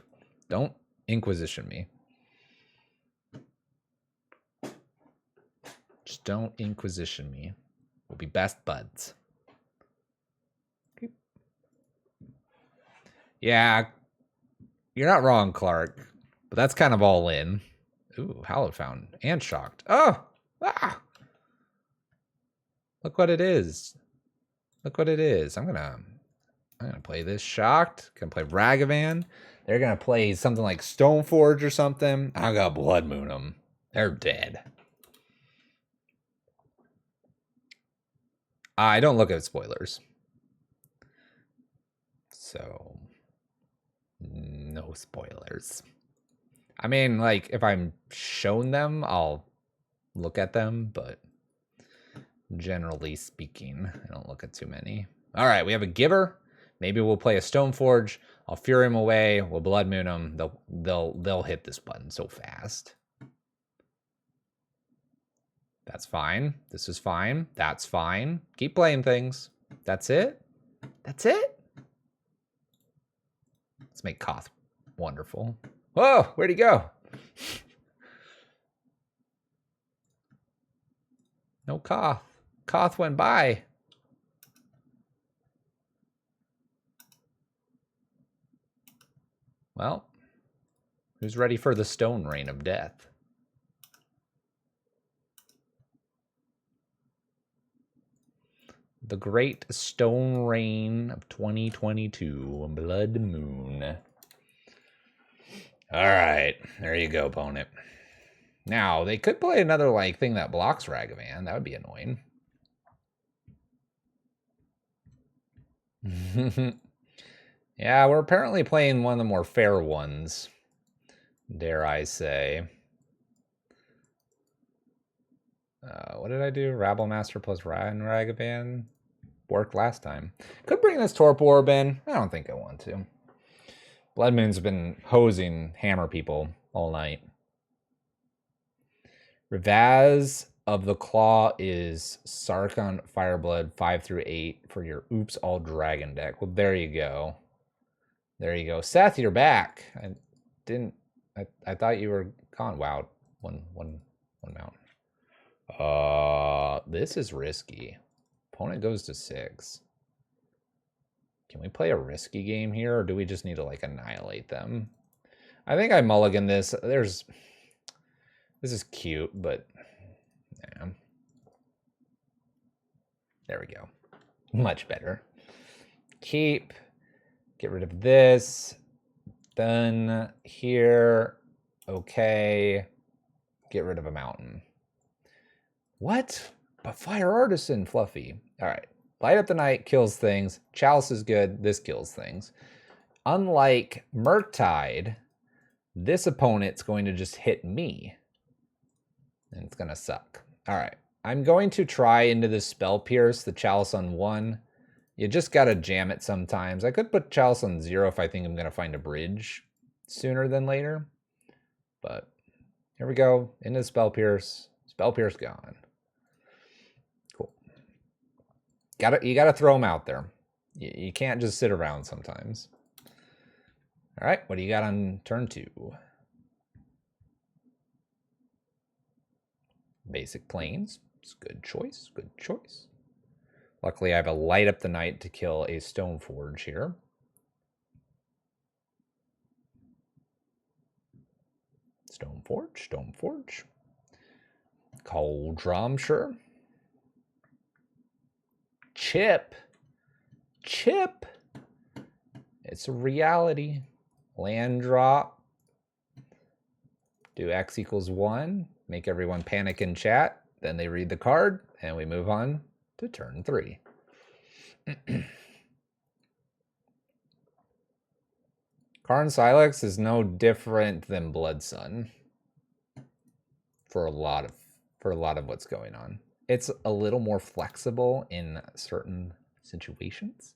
Don't Inquisition me. Just don't Inquisition me. We'll be best buds. Yeah, you're not wrong, Clark. But that's kind of all in. Ooh, Hallowed Fountain. And Shocked. Oh! Ah! Look what it is. Look what it is. I'm gonna play this Shocked. Gonna play Ragavan. They're gonna play something like Stoneforge or something. I'm gonna Blood Moon them. They're dead. I don't look at spoilers. So, no spoilers. I mean, like, if I'm shown them, I'll look at them, but generally speaking, I don't look at too many. All right, we have a Giver. Maybe we'll play a Stoneforge. I'll Fury him away. We'll Blood Moon him. They'll hit this button so fast. That's fine. This is fine. That's fine. Keep playing things. That's it? That's it? Let's make Koth wonderful. Whoa, where'd he go? No Koth. Koth went by. Well, who's ready for the stone rain of death? The great stone rain of 2022, Blood Moon. All right, there you go, opponent. Now, they could play another like thing that blocks Ragavan. That would be annoying. Yeah, we're apparently playing one of the more fair ones, dare I say. What did I do? Rabble Master plus Ragavan worked last time. Could bring this Torp Orb in. I don't think I want to. Blood Moon's been hosing hammer people all night. Revaz of the Claw is Sarkhan Fireblood 5 through 8 for your Oops All Dragon deck. Well, there you go. There you go. Seth, you're back. I thought you were gone. Wow. One mount. This is risky. Opponent goes to 6. Can we play a risky game here, or do we just need to like annihilate them? I think I mulligan this. This is cute, but yeah. There we go. Much better. Keep. Get rid of this. Done. Here. Okay. Get rid of a mountain. What? But Fire Artisan, Fluffy. All right. Light Up the Night kills things. Chalice is good. This kills things. Unlike Murktide, this opponent's going to just hit me. And it's going to suck. All right. I'm going to try into this Spell Pierce, the Chalice on 1. You just got to jam it sometimes. I could put Chalice on 0 if I think I'm going to find a bridge sooner than later. But here we go. Into the Spell Pierce. Spell Pierce gone. Cool. You gotta throw them out there. You can't just sit around sometimes. All right, what do you got on turn 2? Basic Plains. It's a good choice. Good choice. Luckily, I have a Light Up the Night to kill a Stoneforge here. Stoneforge. Cold Drum, sure. Chip. It's a reality. Land drop. Do X equals 1. Make everyone panic in chat. Then they read the card, and we move on to turn 3. Karn Silex is no different than Blood Sun for a lot of what's going on. It's a little more flexible in certain situations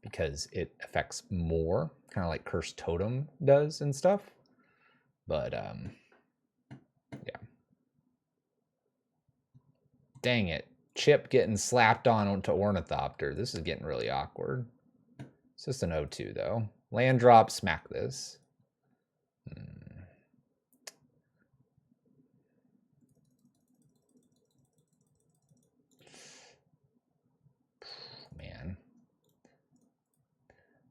because it affects more, kind of like Cursed Totem does and stuff. But yeah. Dang it. Chip getting slapped onto Ornithopter. This is getting really awkward. It's just an 0-2 though. Land drop, smack this. Man.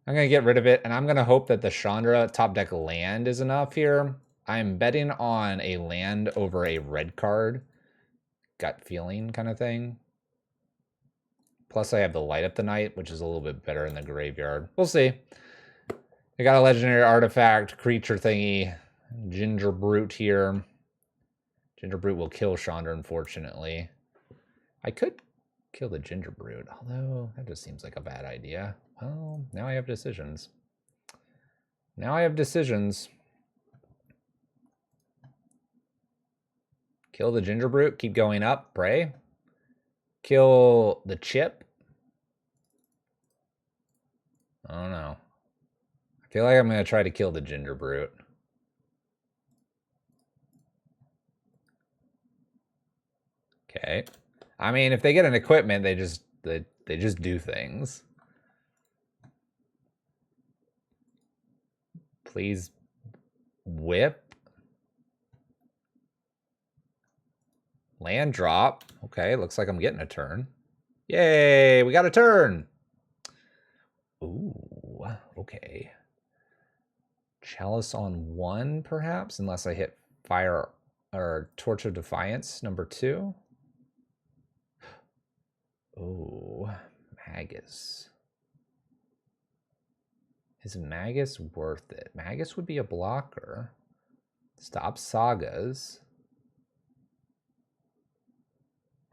I'm going to get rid of it, and I'm going to hope that the Chandra top deck land is enough here. I'm betting on a land over a red card. Gut feeling kind of thing. Plus I have the Light Up the Night, which is a little bit better in the graveyard. We'll see. I got a legendary artifact, creature thingy, Ginger Brute here. Ginger Brute will kill Chandra, unfortunately. I could kill the Ginger Brute, although that just seems like a bad idea. Well, now I have decisions. Kill the Ginger Brute, keep going up, pray. Kill the Chip. I don't know. I feel like I'm going to try to kill the Ginger Brute. Okay. I mean, if they get an equipment, they just do things. Please whip. Land drop. Okay, looks like I'm getting a turn. Yay, we got a turn. Ooh, okay. Chalice on 1, perhaps, unless I hit fire or Torch of Defiance, number 2. Ooh, Magus. Is Magus worth it? Magus would be a blocker. Stop sagas.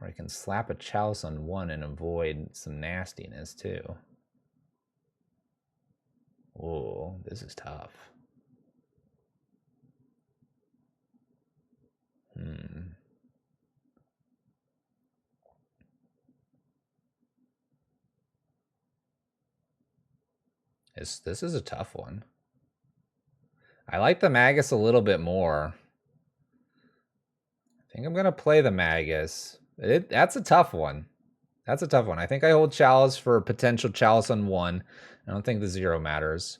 Or I can slap a Chalice on 1 and avoid some nastiness, too. Ooh, this is tough. This is a tough one. I like the Magus a little bit more. I think I'm going to play the Magus. That's a tough one. That's a tough one. I think I hold Chalice for potential Chalice on 1. I don't think the 0 matters.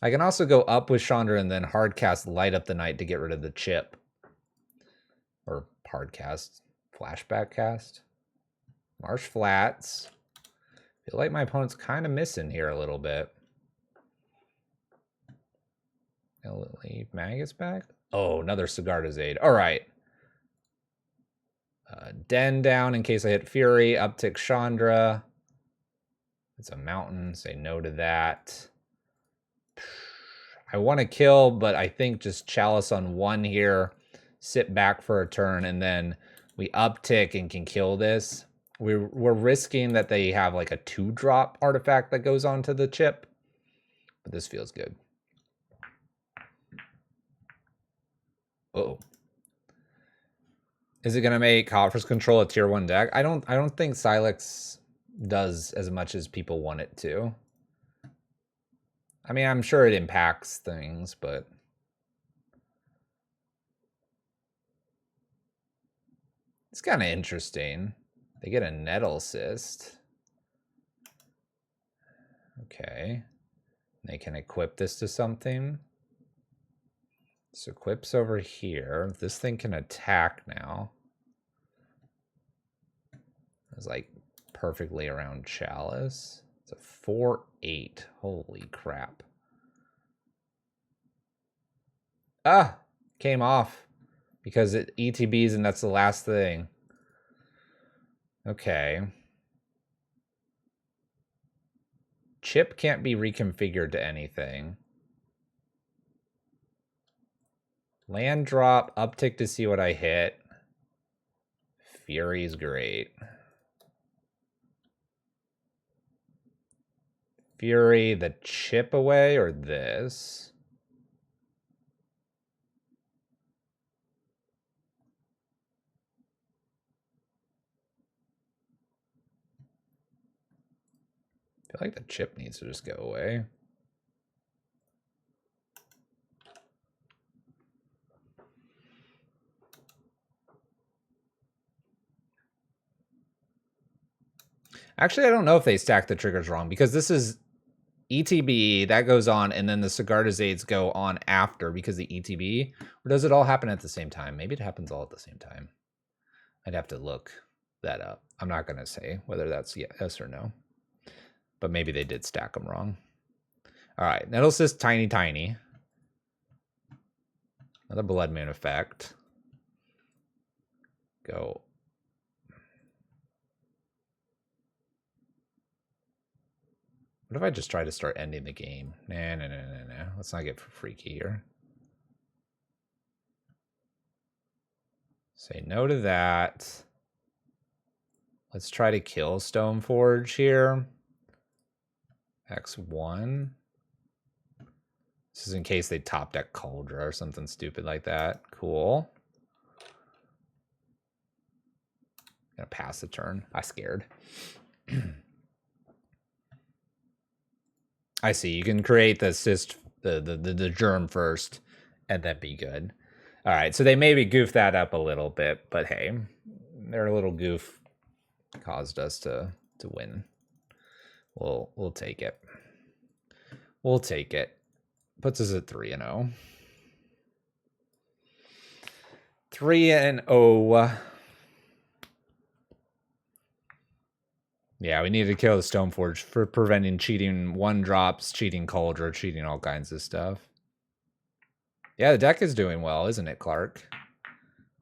I can also go up with Chandra and then hard cast Light Up the Night to get rid of the chip. Or hard cast. Flashback cast. Marsh Flats. I feel like my opponent's kind of missing here a little bit. Leave Magus back. Oh, another Sigarda's Aid. All right. Den down in case I hit Fury. Uptick Chandra. It's a mountain. Say no to that. I want to kill, but I think just Chalice on 1 here. Sit back for a turn, and then we uptick and can kill this. We're risking that they have like a 2-drop artifact that goes onto the chip. But this feels good. Uh-oh. Is it gonna make Coffer's Control a tier 1 deck? I don't think Sylex does as much as people want it to. I mean, I'm sure it impacts things, but it's kind of interesting. They get a Nettle Cyst. Okay. They can equip this to something. This equips over here. This thing can attack now. It's like perfectly around Chalice. It's a 4/8. Holy crap. Ah! Came off. Because it ETBs and that's the last thing. Okay. Chip can't be reconfigured to anything. Land drop, uptick to see what I hit. Fury's great. Fury, the chip away, or this? I feel like the chip needs to just go away. Actually, I don't know if they stack the triggers wrong because this is ETB, that goes on, and then the Sigarda's Aids go on after because the ETB. Or does it all happen at the same time? Maybe it happens all at the same time. I'd have to look that up. I'm not going to say whether that's yes or no. But maybe they did stack them wrong. All right, Nettle Cyst, tiny. Another Blood Moon effect. Go. What if I just try to start ending the game? Nah. Let's not get freaky here. Say no to that. Let's try to kill Stoneforge here. X1. This is in case they top deck Cauldra or something stupid like that. Cool. Gonna pass the turn. I scared. I see. You can create the cyst, the germ first, and then be good. All right. So they maybe goof that up a little bit, but hey, Their little goof caused us to win. We'll take it. We'll take it. Puts us at 3-0. 3-0. Yeah, we needed to kill the Stoneforge for preventing cheating 1-drops, cheating Cauldron, cheating all kinds of stuff. Yeah, the deck is doing well, isn't it, Clark?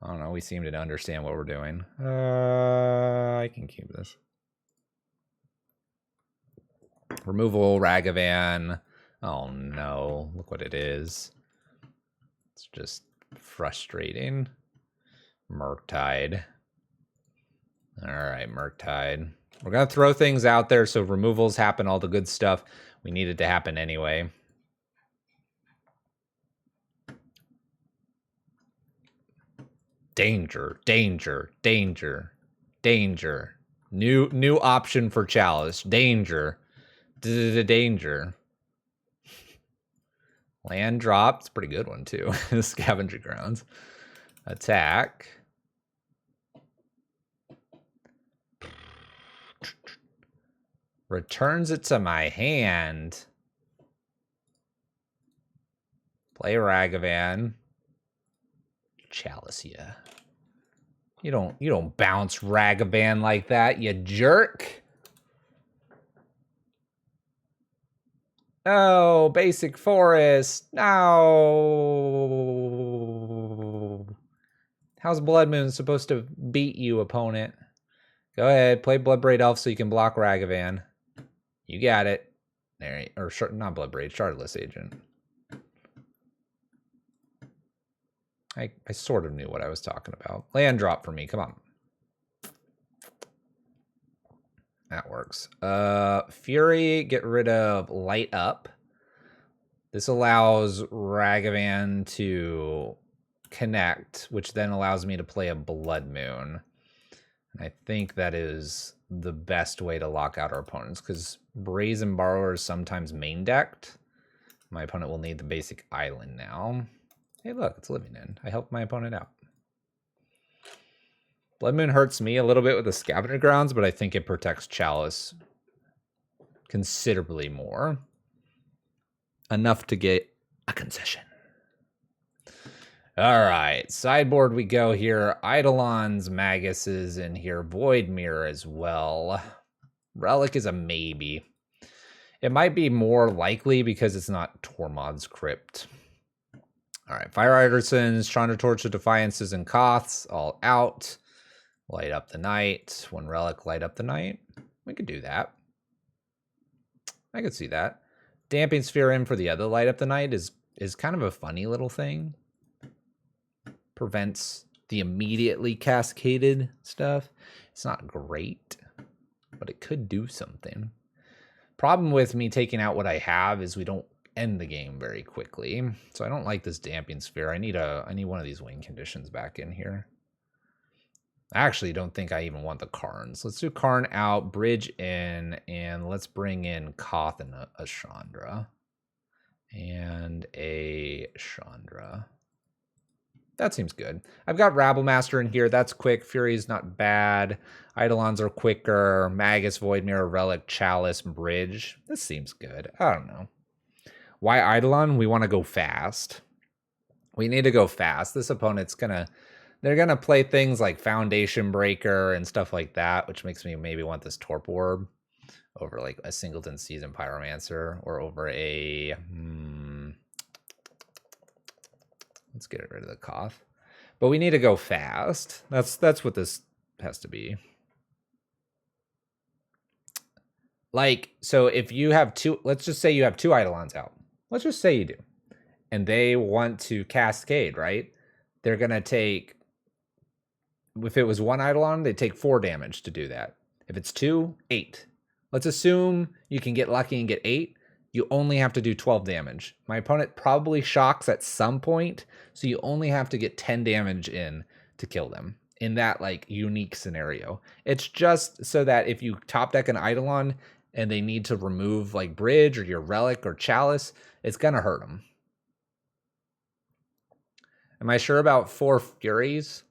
I don't know. We seem to understand what we're doing. I can keep this. Removal, Ragavan. Oh, no. Look what it is. It's just frustrating. Murktide. All right, Murktide. We're going to throw things out there so removals happen, all the good stuff. We need it to happen anyway. Danger, danger, danger, danger. New option for Chalice. Danger. Danger. Land drop. It's a pretty good one, too. Scavenger Grounds. Attack. Returns it to my hand. Play Ragavan. Chalice, yeah. You don't bounce Ragavan like that, you jerk. Oh, basic forest. No. How's Blood Moon supposed to beat you, opponent? Go ahead, play Bloodbraid Elf so you can block Ragavan. You got it. There, or not Bloodbraid, Shardless Agent. I sort of knew what I was talking about. Land drop for me, come on. That works. Fury, get rid of Light Up. This allows Ragavan to connect, which then allows me to play a Blood Moon. And I think that is the best way to lock out our opponents, because Brazen Borrower is sometimes main decked. My opponent will need the basic island now. Hey, look, it's living in. I helped my opponent out. Blood Moon hurts me a little bit with the Scavenger Grounds, but I think it protects Chalice considerably more. Enough to get a concession. All right, sideboard we go here. Eidolon's Magus is in here. Void Mirror as well. Relic is a maybe. It might be more likely because it's not Tormod's Crypt. All right, Fire Artisans, Chandra Torch of Defiances, and Koths all out. Light up the night. One Relic, light up the night. We could do that. I could see that. Damping Sphere in for the other light up the night is kind of a funny little thing. Prevents the immediately cascaded stuff. It's not great, but it could do something. Problem with me taking out what I have is we don't end the game very quickly. So I don't like this Damping Sphere. I need one of these win conditions back in here. I actually don't think I even want the Karns. Let's do Karn out, Bridge in, and let's bring in Koth and a Chandra. And a Chandra. That seems good. I've got Rabblemaster in here. That's quick. Fury's not bad. Eidolons are quicker. Magus, Void Mirror, Relic, Chalice, Bridge. This seems good. I don't know. Why Eidolon? We want to go fast. We need to go fast. This opponent's they're gonna play things like Foundation Breaker and stuff like that, which makes me maybe want this Torp Orb over like a Singleton Season Pyromancer, or over a let's get rid of the Koth. But we need to go fast. That's what this has to be. Like, so if you have two, let's just say you have two Eidolons out. Let's just say you do. And they want to cascade, right? They're going to take, if it was one Eidolon, they take 4 damage to do that. If it's 2, 8. Let's assume you can get lucky and get 8. You only have to do 12 damage. My opponent probably shocks at some point, so you only have to get 10 damage in to kill them in that like unique scenario. It's just so that if you top deck an Eidolon and they need to remove like Bridge or your Relic or Chalice, it's gonna hurt them. Am I sure about 4 Furies?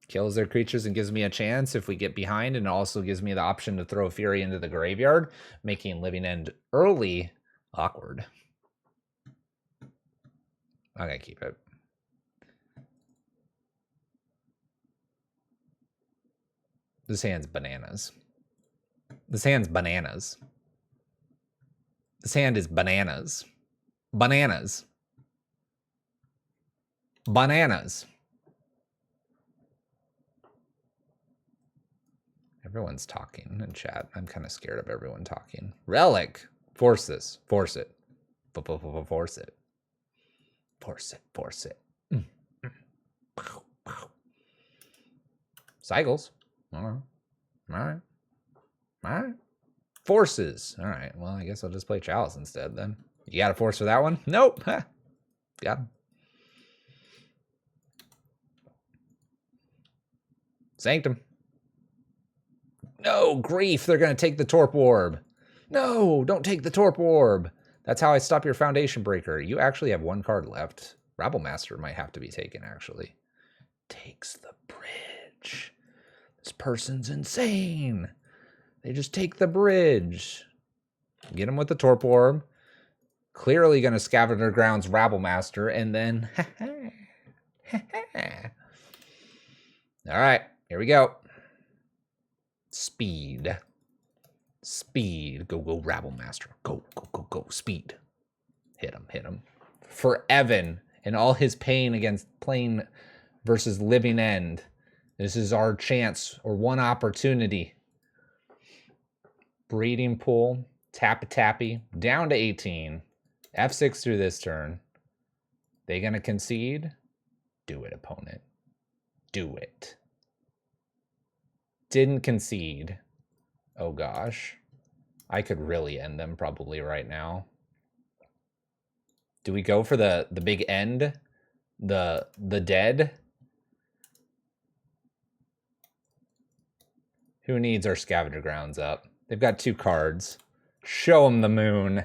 Kills their creatures and gives me a chance if we get behind, and it also gives me the option to throw Fury into the graveyard, making Living End early awkward. I'm gonna keep it. This hand's bananas. This hand's bananas. This hand is bananas. Bananas. Bananas. Everyone's talking in chat. I'm kind of scared of everyone talking. Relic. Force this. Force it. Force it. Force it. Force it. Cycles. All right. All right. All right. Forces. All right. Well, I guess I'll just play Chalice instead then. You got a force for that one? Nope. Got him. Sanctum. No, grief. They're going to take the Torp Orb. No, don't take the Torp Orb. That's how I stop your Foundation Breaker. You actually have one card left. Rabblemaster might have to be taken, actually. Takes the bridge. This person's insane. They just take the bridge. Get him with the Torp Orb. Clearly going to Scavenger Grounds Rabblemaster, and then... All right, here we go. Speed. Speed. Go, go, Rabblemaster. Go, go, go, go. Speed. Hit him, hit him. For Evan and all his pain against playing versus Living End. This is our chance, or one opportunity. Breeding Pool. Tappy-tappy. Down to 18. F6 through this turn. They gonna concede? Do it, opponent. Do it. Didn't concede. Oh gosh. I could really end them probably right now. Do we go for the big end? The dead? Who needs our Scavenger Grounds up? They've got 2 cards. Show them the moon.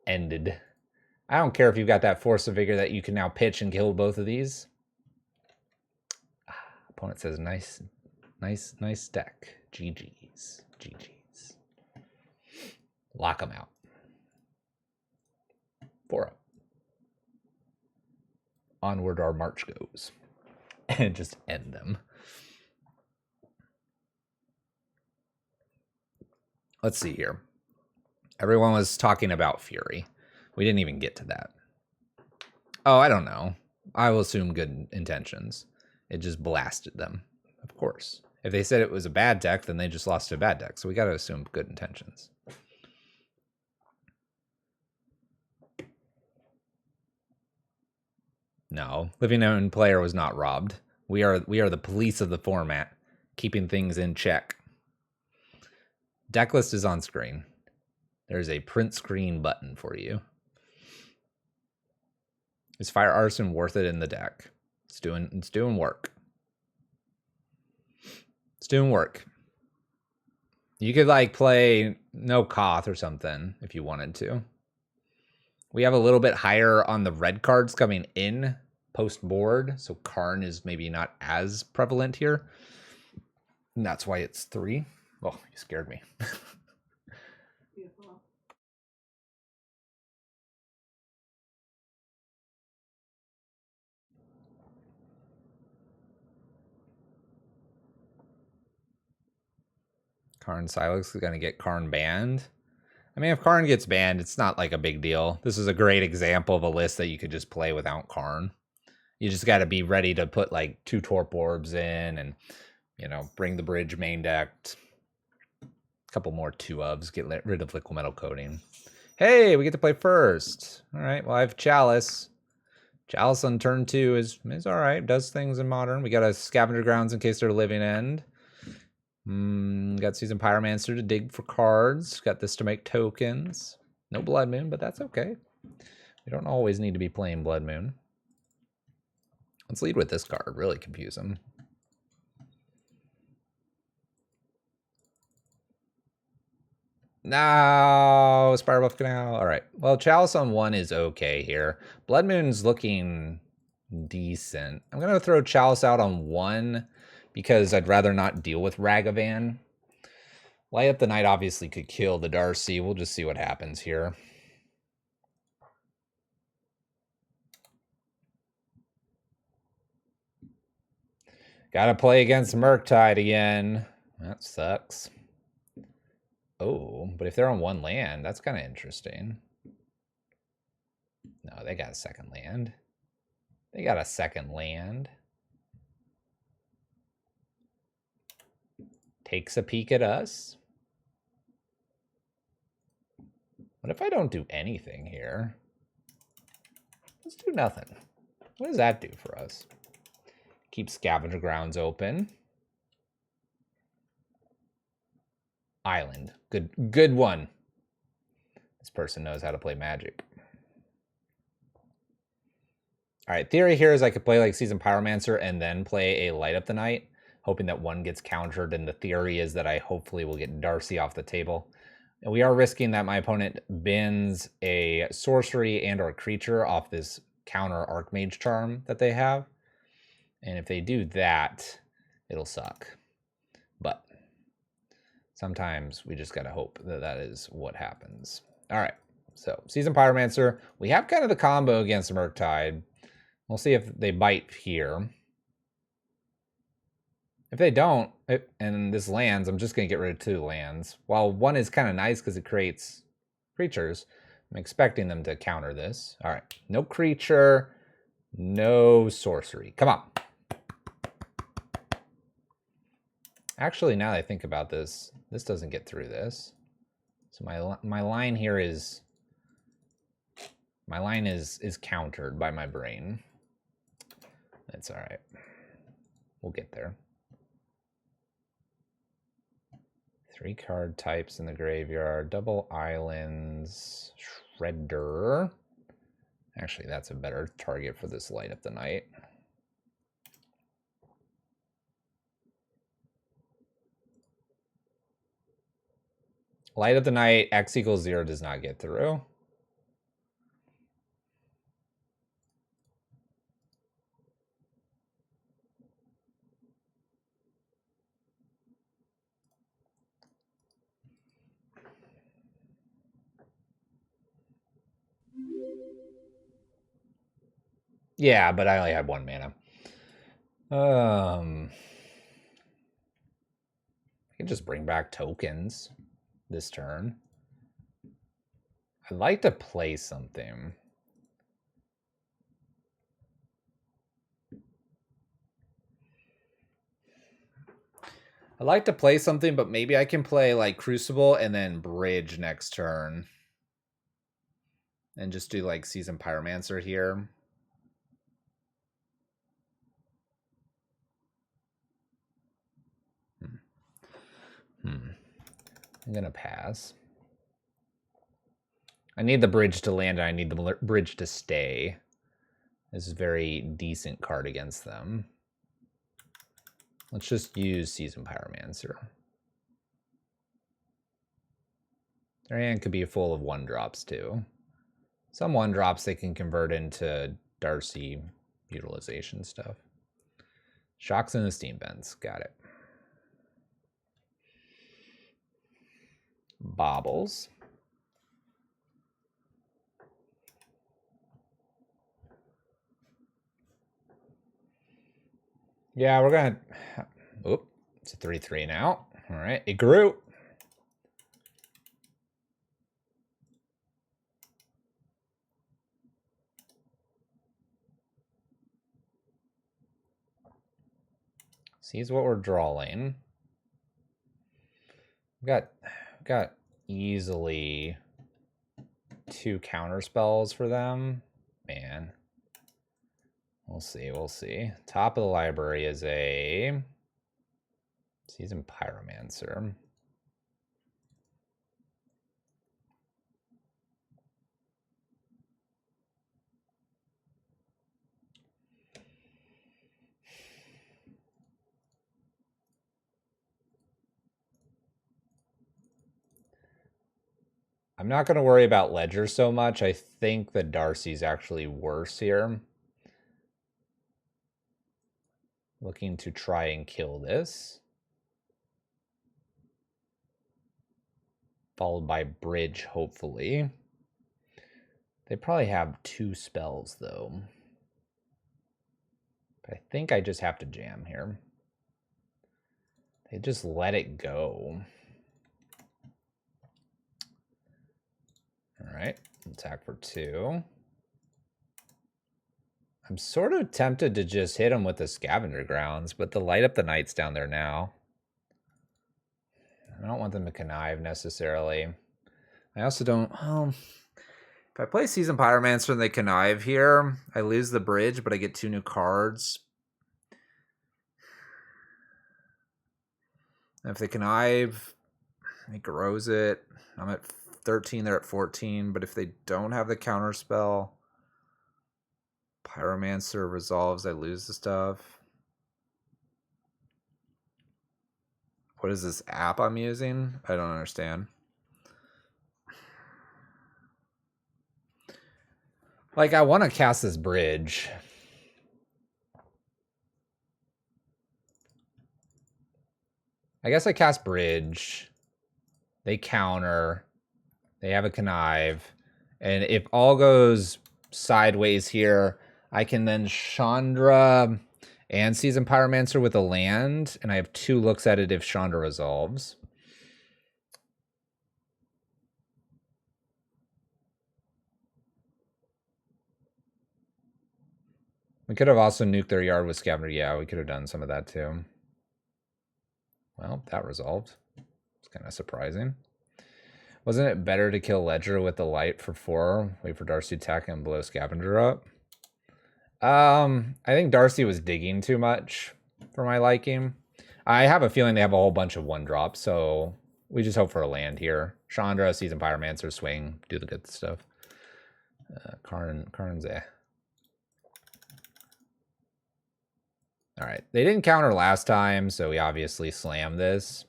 Ended. I don't care if you've got that Force of Vigor that you can now pitch and kill both of these. Opponent says nice deck. GG's. GG's. Lock them out. 4-up. Onward our march goes. And just end them. Let's see here. Everyone was talking about Fury. We didn't even get to that. Oh, I don't know. I will assume good intentions. It just blasted them, of course. If they said it was a bad deck, then they just lost to a bad deck. So we got to assume good intentions. No, Living End player was not robbed. We are the police of the format, keeping things in check. Deck list is on screen. There's a print screen button for you. Is Fire Arson worth it in the deck? It's doing work. It's doing work. You could like play No Koth or something if you wanted to. We have a little bit higher on the red cards coming in post board, so Karn is maybe not as prevalent here. And that's why it's 3. Oh, you scared me. Beautiful. Karn Silex is going to get Karn banned. I mean, if Karn gets banned, it's not like a big deal. This is a great example of a list that you could just play without Karn. You just got to be ready to put like 2 Torp Orbs in and, you know, bring the bridge main decked. A couple more 2-ofs, get rid of Liquid Metal Coating. Hey, we get to play first. All right, well, I have Chalice. Chalice on turn 2 is all right. Does things in Modern. We got a Scavenger Grounds in case they're Living End. Got Seasoned Pyromancer to dig for cards. Got this to make tokens. No Blood Moon, but that's okay. We don't always need to be playing Blood Moon. Let's lead with this card. Really confuse them. No, Spiral Buff Canal. All right. Well, Chalice on 1 is okay here. Blood Moon's looking decent. I'm going to throw Chalice out on 1 because I'd rather not deal with Ragavan. Light Up the Night obviously could kill the Darcy. We'll just see what happens here. Got to play against Murktide again. That sucks. Oh, but if they're on 1 land, that's kind of interesting. No, they got a second land. They got a second land. Takes a peek at us. What if I don't do anything here? Let's do nothing. What does that do for us? Keep Scavenger Grounds open. Island. Good one. This person knows how to play Magic. All right, theory here is I could play like Seasoned Pyromancer and then play a Light Up the Night, hoping that 1 gets countered, and the theory is that I hopefully will get Darcy off the table. And we are risking that my opponent bins a sorcery and or creature off this counter Archmage charm that they have. And if they do that, it'll suck. But sometimes we just got to hope that that is what happens. All right, so Seasoned Pyromancer. We have kind of the combo against Murktide. We'll see if they bite here. If they don't, and this lands, I'm just going to get rid of 2 lands. While 1 is kind of nice because it creates creatures, I'm expecting them to counter this. All right, no creature, no sorcery. Come on. Actually, now that I think about this, this doesn't get through this. So my line here is... My line is countered by my brain. That's all right. We'll get there. 3 card types in the graveyard. Double Islands. Shredder. Actually, that's a better target for this Light Up the Night. Light Up the Night, X equals 0 does not get through. Yeah, but I only had 1 mana. I can just bring back tokens this turn. I'd like to play something. I'd like to play something, but maybe I can play like Crucible and then Bridge next turn. And just do like Seasoned Pyromancer here. I'm going to pass. I need the bridge to land, and I need the bridge to stay. This is a very decent card against them. Let's just use Seasoned Pyromancer. Their hand could be full of 1-drops too. Some 1-drops they can convert into Darcy utilization stuff. Shocks and the Steam Vents. Got it. Bobbles. Yeah, we're gonna... Oop, it's a 3/3 now. All right, it grew. Sees what we're drawing. Got easily 2 counter spells for them. Man. We'll see, we'll see. Top of the library is a Seasoned Pyromancer. I'm not going to worry about Ledger so much. I think the Darcy's actually worse here. looking to try and kill this. Followed by bridge, hopefully. They probably have 2 spells, though. But I think I just have to jam here. They just let it go. All right, attack for 2. I'm sort of tempted to just hit him with the Scavenger Grounds, but the Light Up the Night's down there now. I don't want them to connive necessarily. I also don't... if I play Seasoned Pyromancer and they connive here, I lose the bridge, but I get 2 new cards. And if they connive, he grows it. I'm at 13, they're at 14. But if they don't have the counter spell, Pyromancer resolves, I lose the stuff. What is this app I'm using? I don't understand. Like, I want to cast this bridge. I guess I cast bridge. They counter. They have a connive. And if all goes sideways here, I can then Chandra and Seasoned Pyromancer with a land. And I have 2 looks at it if Chandra resolves. We could have also nuked their yard with Scavenger. Yeah, we could have done some of that too. Well, that resolved. It's kind of surprising. Wasn't it better to kill Ledger with the light for 4? Wait for Darcy to attack and blow Scavenger up? I think Darcy was digging too much for my liking. I have a feeling they have a whole bunch of 1-drops, so we just hope for a land here. Chandra, Seasoned Pyromancer, swing, do the good stuff. Karn's eh. All right, they didn't counter last time, so we obviously slam this.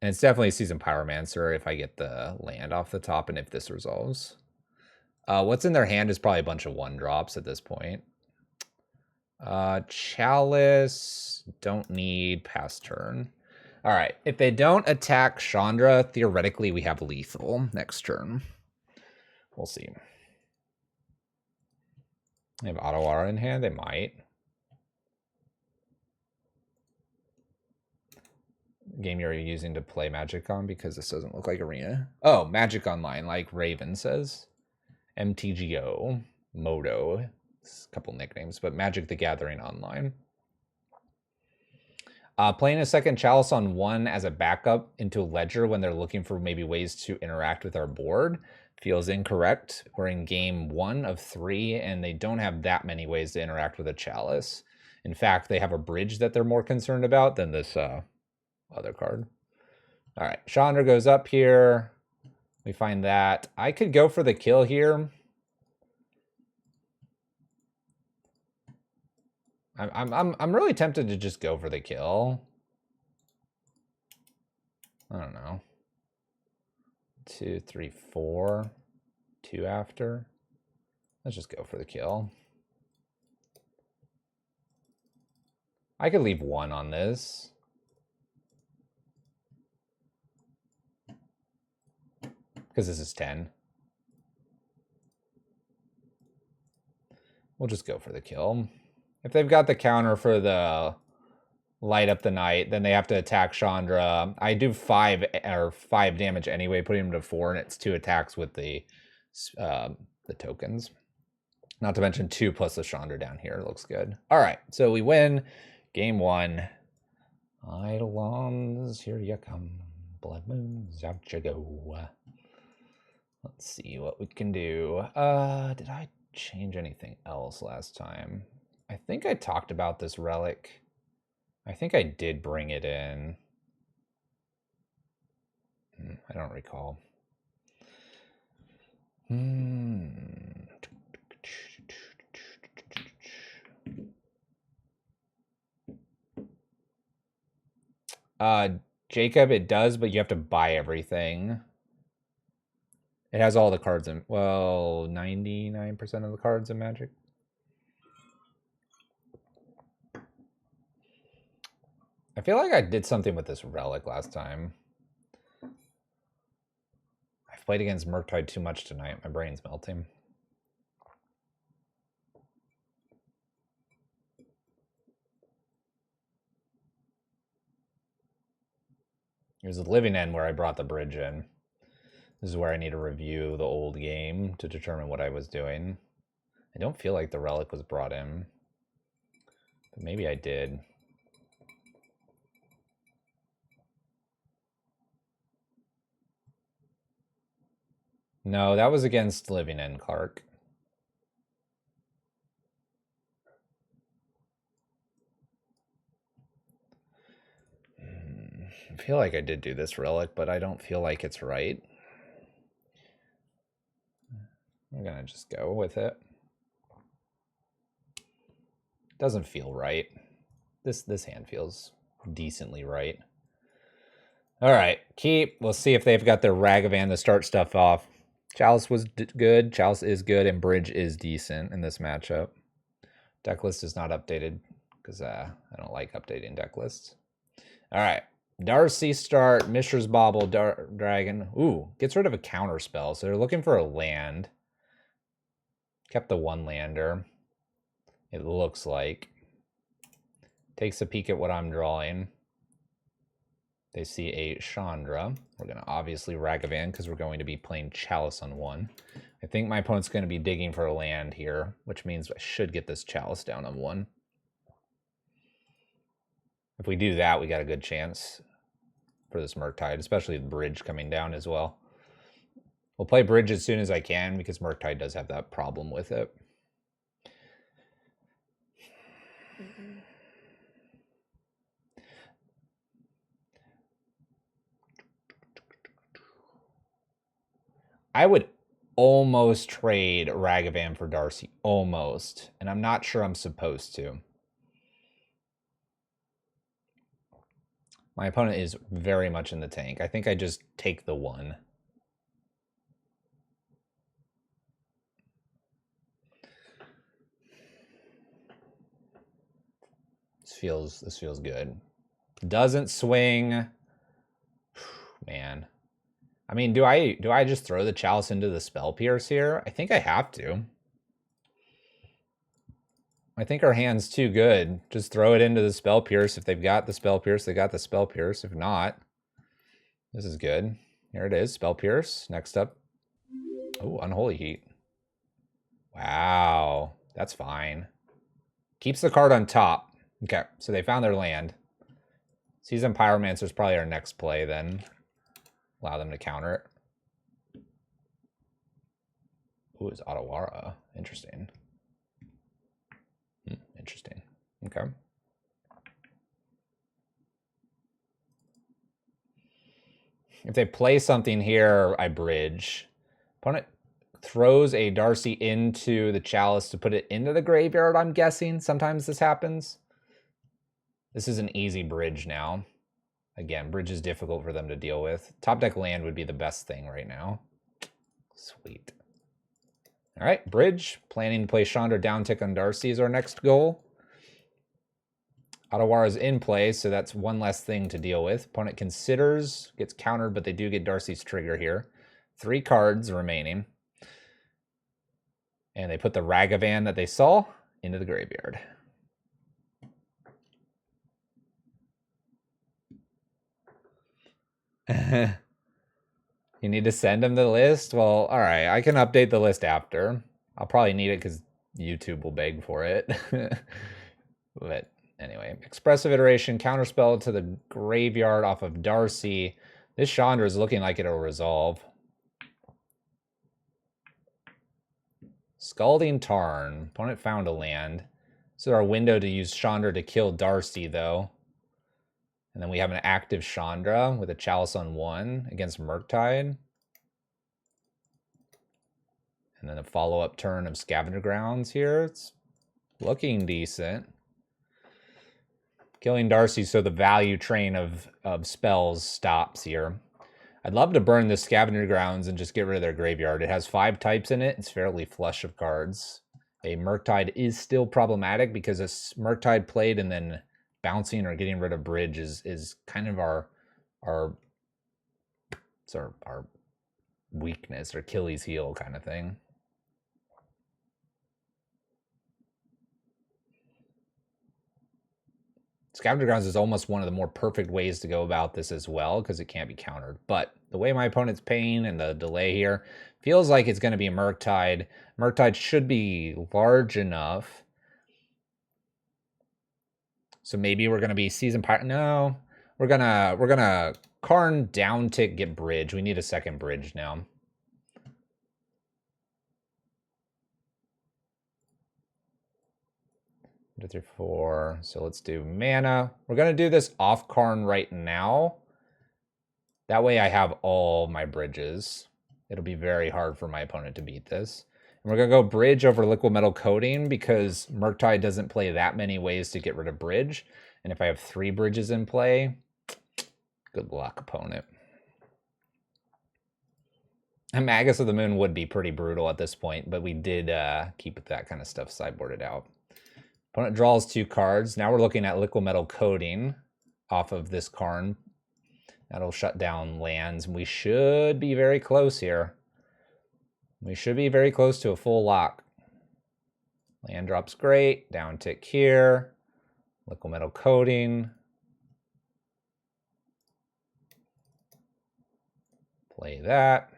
And it's definitely Seasoned Pyromancer if I get the land off the top and if this resolves. What's in their hand is probably a bunch of 1-drops at this point. Chalice, don't need, pass turn. All right, if they don't attack Chandra, theoretically we have lethal next turn. We'll see. They have Ottawara in hand, they might. Game you're using to play Magic on, because this doesn't look like Arena. Oh, Magic Online, like Raven says. MTGO, Moto, a couple nicknames, but Magic the Gathering Online. Playing a second Chalice on 1 as a backup into Ledger when they're looking for maybe ways to interact with our board feels incorrect. We're in game 1 of 3, and they don't have that many ways to interact with a Chalice. In fact, they have a bridge that they're more concerned about than this other card. All right, Chandra goes up here. We find that. I could go for the kill here. I'm really tempted to just go for the kill. I don't know. 2, 3, 4. 2 after. Let's just go for the kill. I could leave 1 on this. Because this is 10. We'll just go for the kill. If they've got the counter for the Light Up the Night, then they have to attack Chandra. I do 5 damage anyway, putting him to 4, and it's 2 attacks with the tokens. Not to mention 2 plus the Chandra down here. Looks good. All right, so we win game 1. Eidolons, here you come. Blood moons, out you go. Let's see what we can do. Did I change anything else last time? I think I talked about this relic. I think I did bring it in. I don't recall. Jacob, it does, but you have to buy everything. It has all the cards in, well, 99% of the cards in Magic. I feel like I did something with this relic last time. I've played against Murktide too much tonight. My brain's melting. It was the living end where I brought the bridge in. This is where I need to review the old game to determine what I was doing. I don't feel like the relic was brought in, but maybe I did. No, that was against Living End Clark. I feel like I did do this relic, but I don't feel like it's right. I'm gonna just go with it. Doesn't feel right. This hand feels decently right. All right, keep. We'll see if they've got their Ragavan to start stuff off. Chalice was good. Chalice is good, and Bridge is decent in this matchup. Deck list is not updated because I don't like updating deck lists. All right, Darcy start. Mishra's Bauble, Dragon. Ooh, gets rid of a counter spell, so they're looking for a land. Kept the one lander. It looks like. Takes a peek at what I'm drawing. They see a Chandra. We're going to obviously Ragavan because we're going to be playing Chalice on one. I think my opponent's going to be digging for a land here, which means I should get this Chalice down on one. If we do that, we got a good chance for this Murktide, especially the Bridge coming down as well. We'll play Bridge as soon as I can because Murktide does have that problem with it. I would almost trade Ragavan for Darcy. Almost. And I'm not sure I'm supposed to. My opponent is very much in the tank. I think I just take the one. This feels good. Doesn't swing. Man. I mean, do I just throw the Chalice into the Spell Pierce here? I think I have to. I think our hand's too good. Just throw it into the Spell Pierce. If they've got the Spell Pierce, they got the Spell Pierce. If not, this is good. Here it is, Spell Pierce. Next up. Oh, Unholy Heat. Wow, that's fine. Keeps the card on top. Okay, so they found their land. Seasoned Pyromancer is probably our next play then. Allow them to counter it. Ooh, it's Otawara. Interesting. Interesting. Okay. If they play something here, I bridge. Opponent throws a Darcy into the Chalice to put it into the graveyard, I'm guessing. Sometimes this happens. This is an easy bridge now. Again, bridge is difficult for them to deal with. Top deck land would be the best thing right now. Sweet. All right, bridge. Planning to play Chandra down tick on Darcy is our next goal. Otawara's in play, so that's one less thing to deal with. Opponent considers, gets countered, but they do get Darcy's trigger here. 3 cards remaining. And they put the Ragavan that they saw into the graveyard. You need to send them the list? Well, all right, I can update the list after. I'll probably need it because YouTube will beg for it. But anyway, expressive iteration, counterspell to the graveyard off of Darcy. This Chandra is looking like it'll resolve. Scalding Tarn. Opponent found a land. This is our window to use Chandra to kill Darcy, though. And then we have an active Chandra with a Chalice on 1 against Murktide. And then a follow-up turn of Scavenger Grounds here. It's looking decent. Killing Darcy so the value train of spells stops here. I'd love to burn this Scavenger Grounds and just get rid of their graveyard. It has 5 types in it. It's fairly flush of cards. A Murktide is still problematic because a Murktide played and then bouncing or getting rid of bridge is kind of our weakness or Achilles heel kind of thing. Scavenger Grounds is almost one of the more perfect ways to go about this as well, because it can't be countered. But the way my opponent's paying and the delay here feels like it's going to be a Murktide. Murktide should be large enough. So maybe we're going to be Season Pirate. No, we're gonna Karn down tick, get bridge. We need a second bridge now. Two, three, four. So let's do mana. We're gonna do this off Karn right now. That way I have all my bridges. It'll be very hard for my opponent to beat this. And we're gonna go bridge over liquid metal coating because Murktide doesn't play that many ways to get rid of bridge. And if I have 3 bridges in play, good luck, opponent. And Magus of the Moon would be pretty brutal at this point, but we did keep that kind of stuff sideboarded out. Opponent draws 2 cards. Now we're looking at liquid metal coating off of this Karn. That'll shut down lands. We should be very close here. We should be very close to a full lock. Land drop's great. Down tick here. Liquid metal coating. Play that.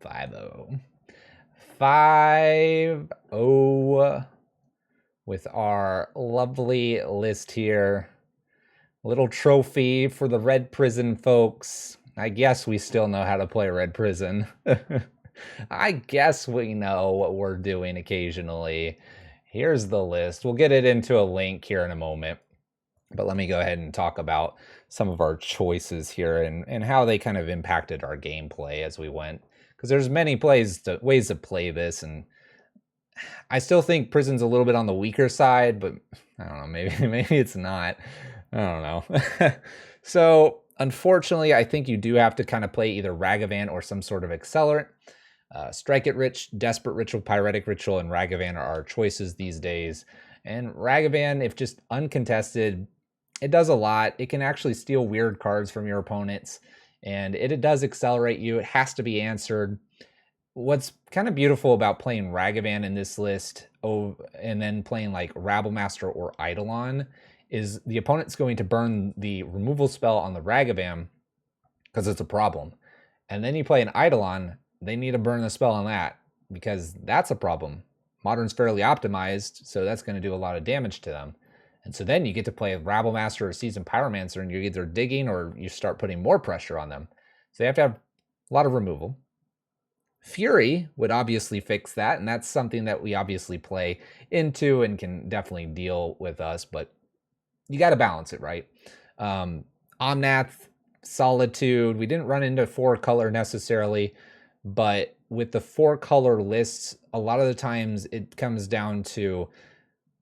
Five-0. 5-0 with our lovely list here. Little trophy for the Red Prison folks. I guess we still know how to play Red Prison. I guess we know what we're doing occasionally. Here's the list. We'll get it into a link here in a moment. But let me go ahead and talk about some of our choices here and how they kind of impacted our gameplay as we went. Because there's many ways to play this, and I still think Prison's a little bit on the weaker side, but I don't know, maybe it's not. I don't know. So unfortunately, I think you do have to kind of play either Ragavan or some sort of accelerant. Strike It Rich, Desperate Ritual, Pyretic Ritual, and Ragavan are our choices these days. And Ragavan, if just uncontested, it does a lot. It can actually steal weird cards from your opponents, and it does accelerate you. It has to be answered. What's kind of beautiful about playing Ragavan in this list and then playing like Rabblemaster or Eidolon is the opponent's going to burn the removal spell on the Ragavan because it's a problem. And then you play an Eidolon, they need to burn the spell on that because that's a problem. Modern's fairly optimized, so that's going to do a lot of damage to them. And so then you get to play a Rabblemaster or Seasoned Pyromancer, and you're either digging or you start putting more pressure on them. So you have to have a lot of removal. Fury would obviously fix that, and that's something that we obviously play into and can definitely deal with us, but you got to balance it, right? Omnath, Solitude, we didn't run into 4-color necessarily, but with the 4-color lists, a lot of the times it comes down to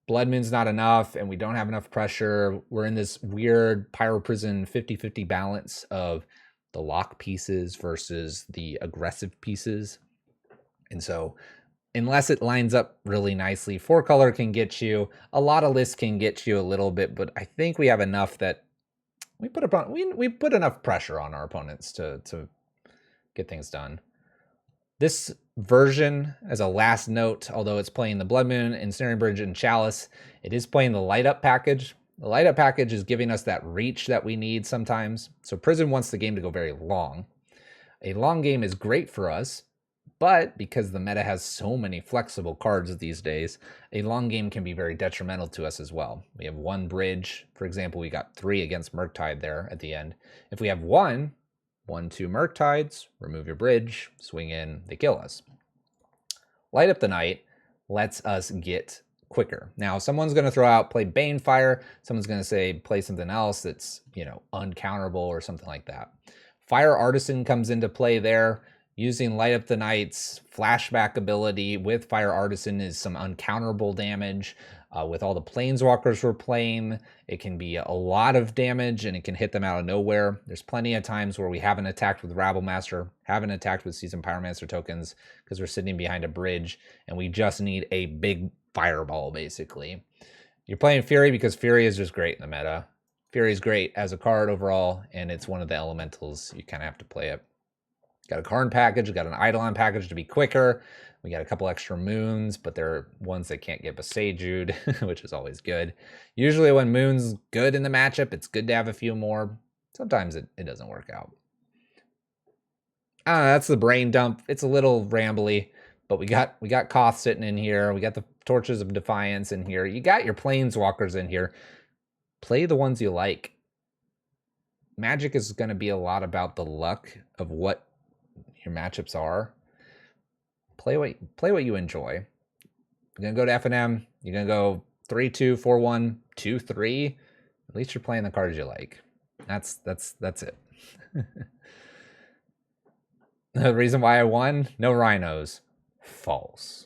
Blood Moon's not enough and we don't have enough pressure. We're in this weird Pyro Prison 50-50 balance of the lock pieces versus the aggressive pieces. And so unless it lines up really nicely, 4-color can get you. A lot of lists can get you a little bit, but I think we have enough that we put enough pressure on our opponents to get things done. This version, as a last note, although it's playing the Blood Moon, Ensnaring Bridge, and Chalice, it is playing the Light Up package. The Light Up package is giving us that reach that we need sometimes. So Prison wants the game to go very long. A long game is great for us, but because the meta has so many flexible cards these days, a long game can be very detrimental to us as well. We have 1 bridge. For example, we got 3 against Murktide there at the end. If we have 1, 2 Murktides, remove your bridge, swing in, they kill us. Light Up the Night lets us get quicker. Now, someone's going to throw out play Banefire. Someone's going to say play something else that's, uncounterable or something like that. Fire Artisan comes into play there. Using Light Up the Night's flashback ability with Fire Artisan is some uncounterable damage. With all the planeswalkers we're playing, it can be a lot of damage and it can hit them out of nowhere. There's plenty of times where we haven't attacked with Rabblemaster, haven't attacked with Seasoned Pyromancer tokens because we're sitting behind a bridge and we just need a big fireball, basically. You're playing Fury because Fury is just great in the meta. Fury is great as a card overall, and it's one of the elementals. You kind of have to play it. Got a Karn package, got an Eidolon package to be quicker. We got a couple extra moons, but they're ones that can't get Besajude, which is always good. Usually when moon's good in the matchup, it's good to have a few more. Sometimes it doesn't work out. That's the brain dump. It's a little rambly, but we got Koth sitting in here. We got the Torches of Defiance in here. You got your Planeswalkers in here. Play the ones you like. Magic is going to be a lot about the luck of what your matchups are. Play what you enjoy. You're going to go to FNM. You're going to go 3-2, 4-1, 2-3. At least you're playing the cards you like. That's it. The reason why I won? No rhinos. False.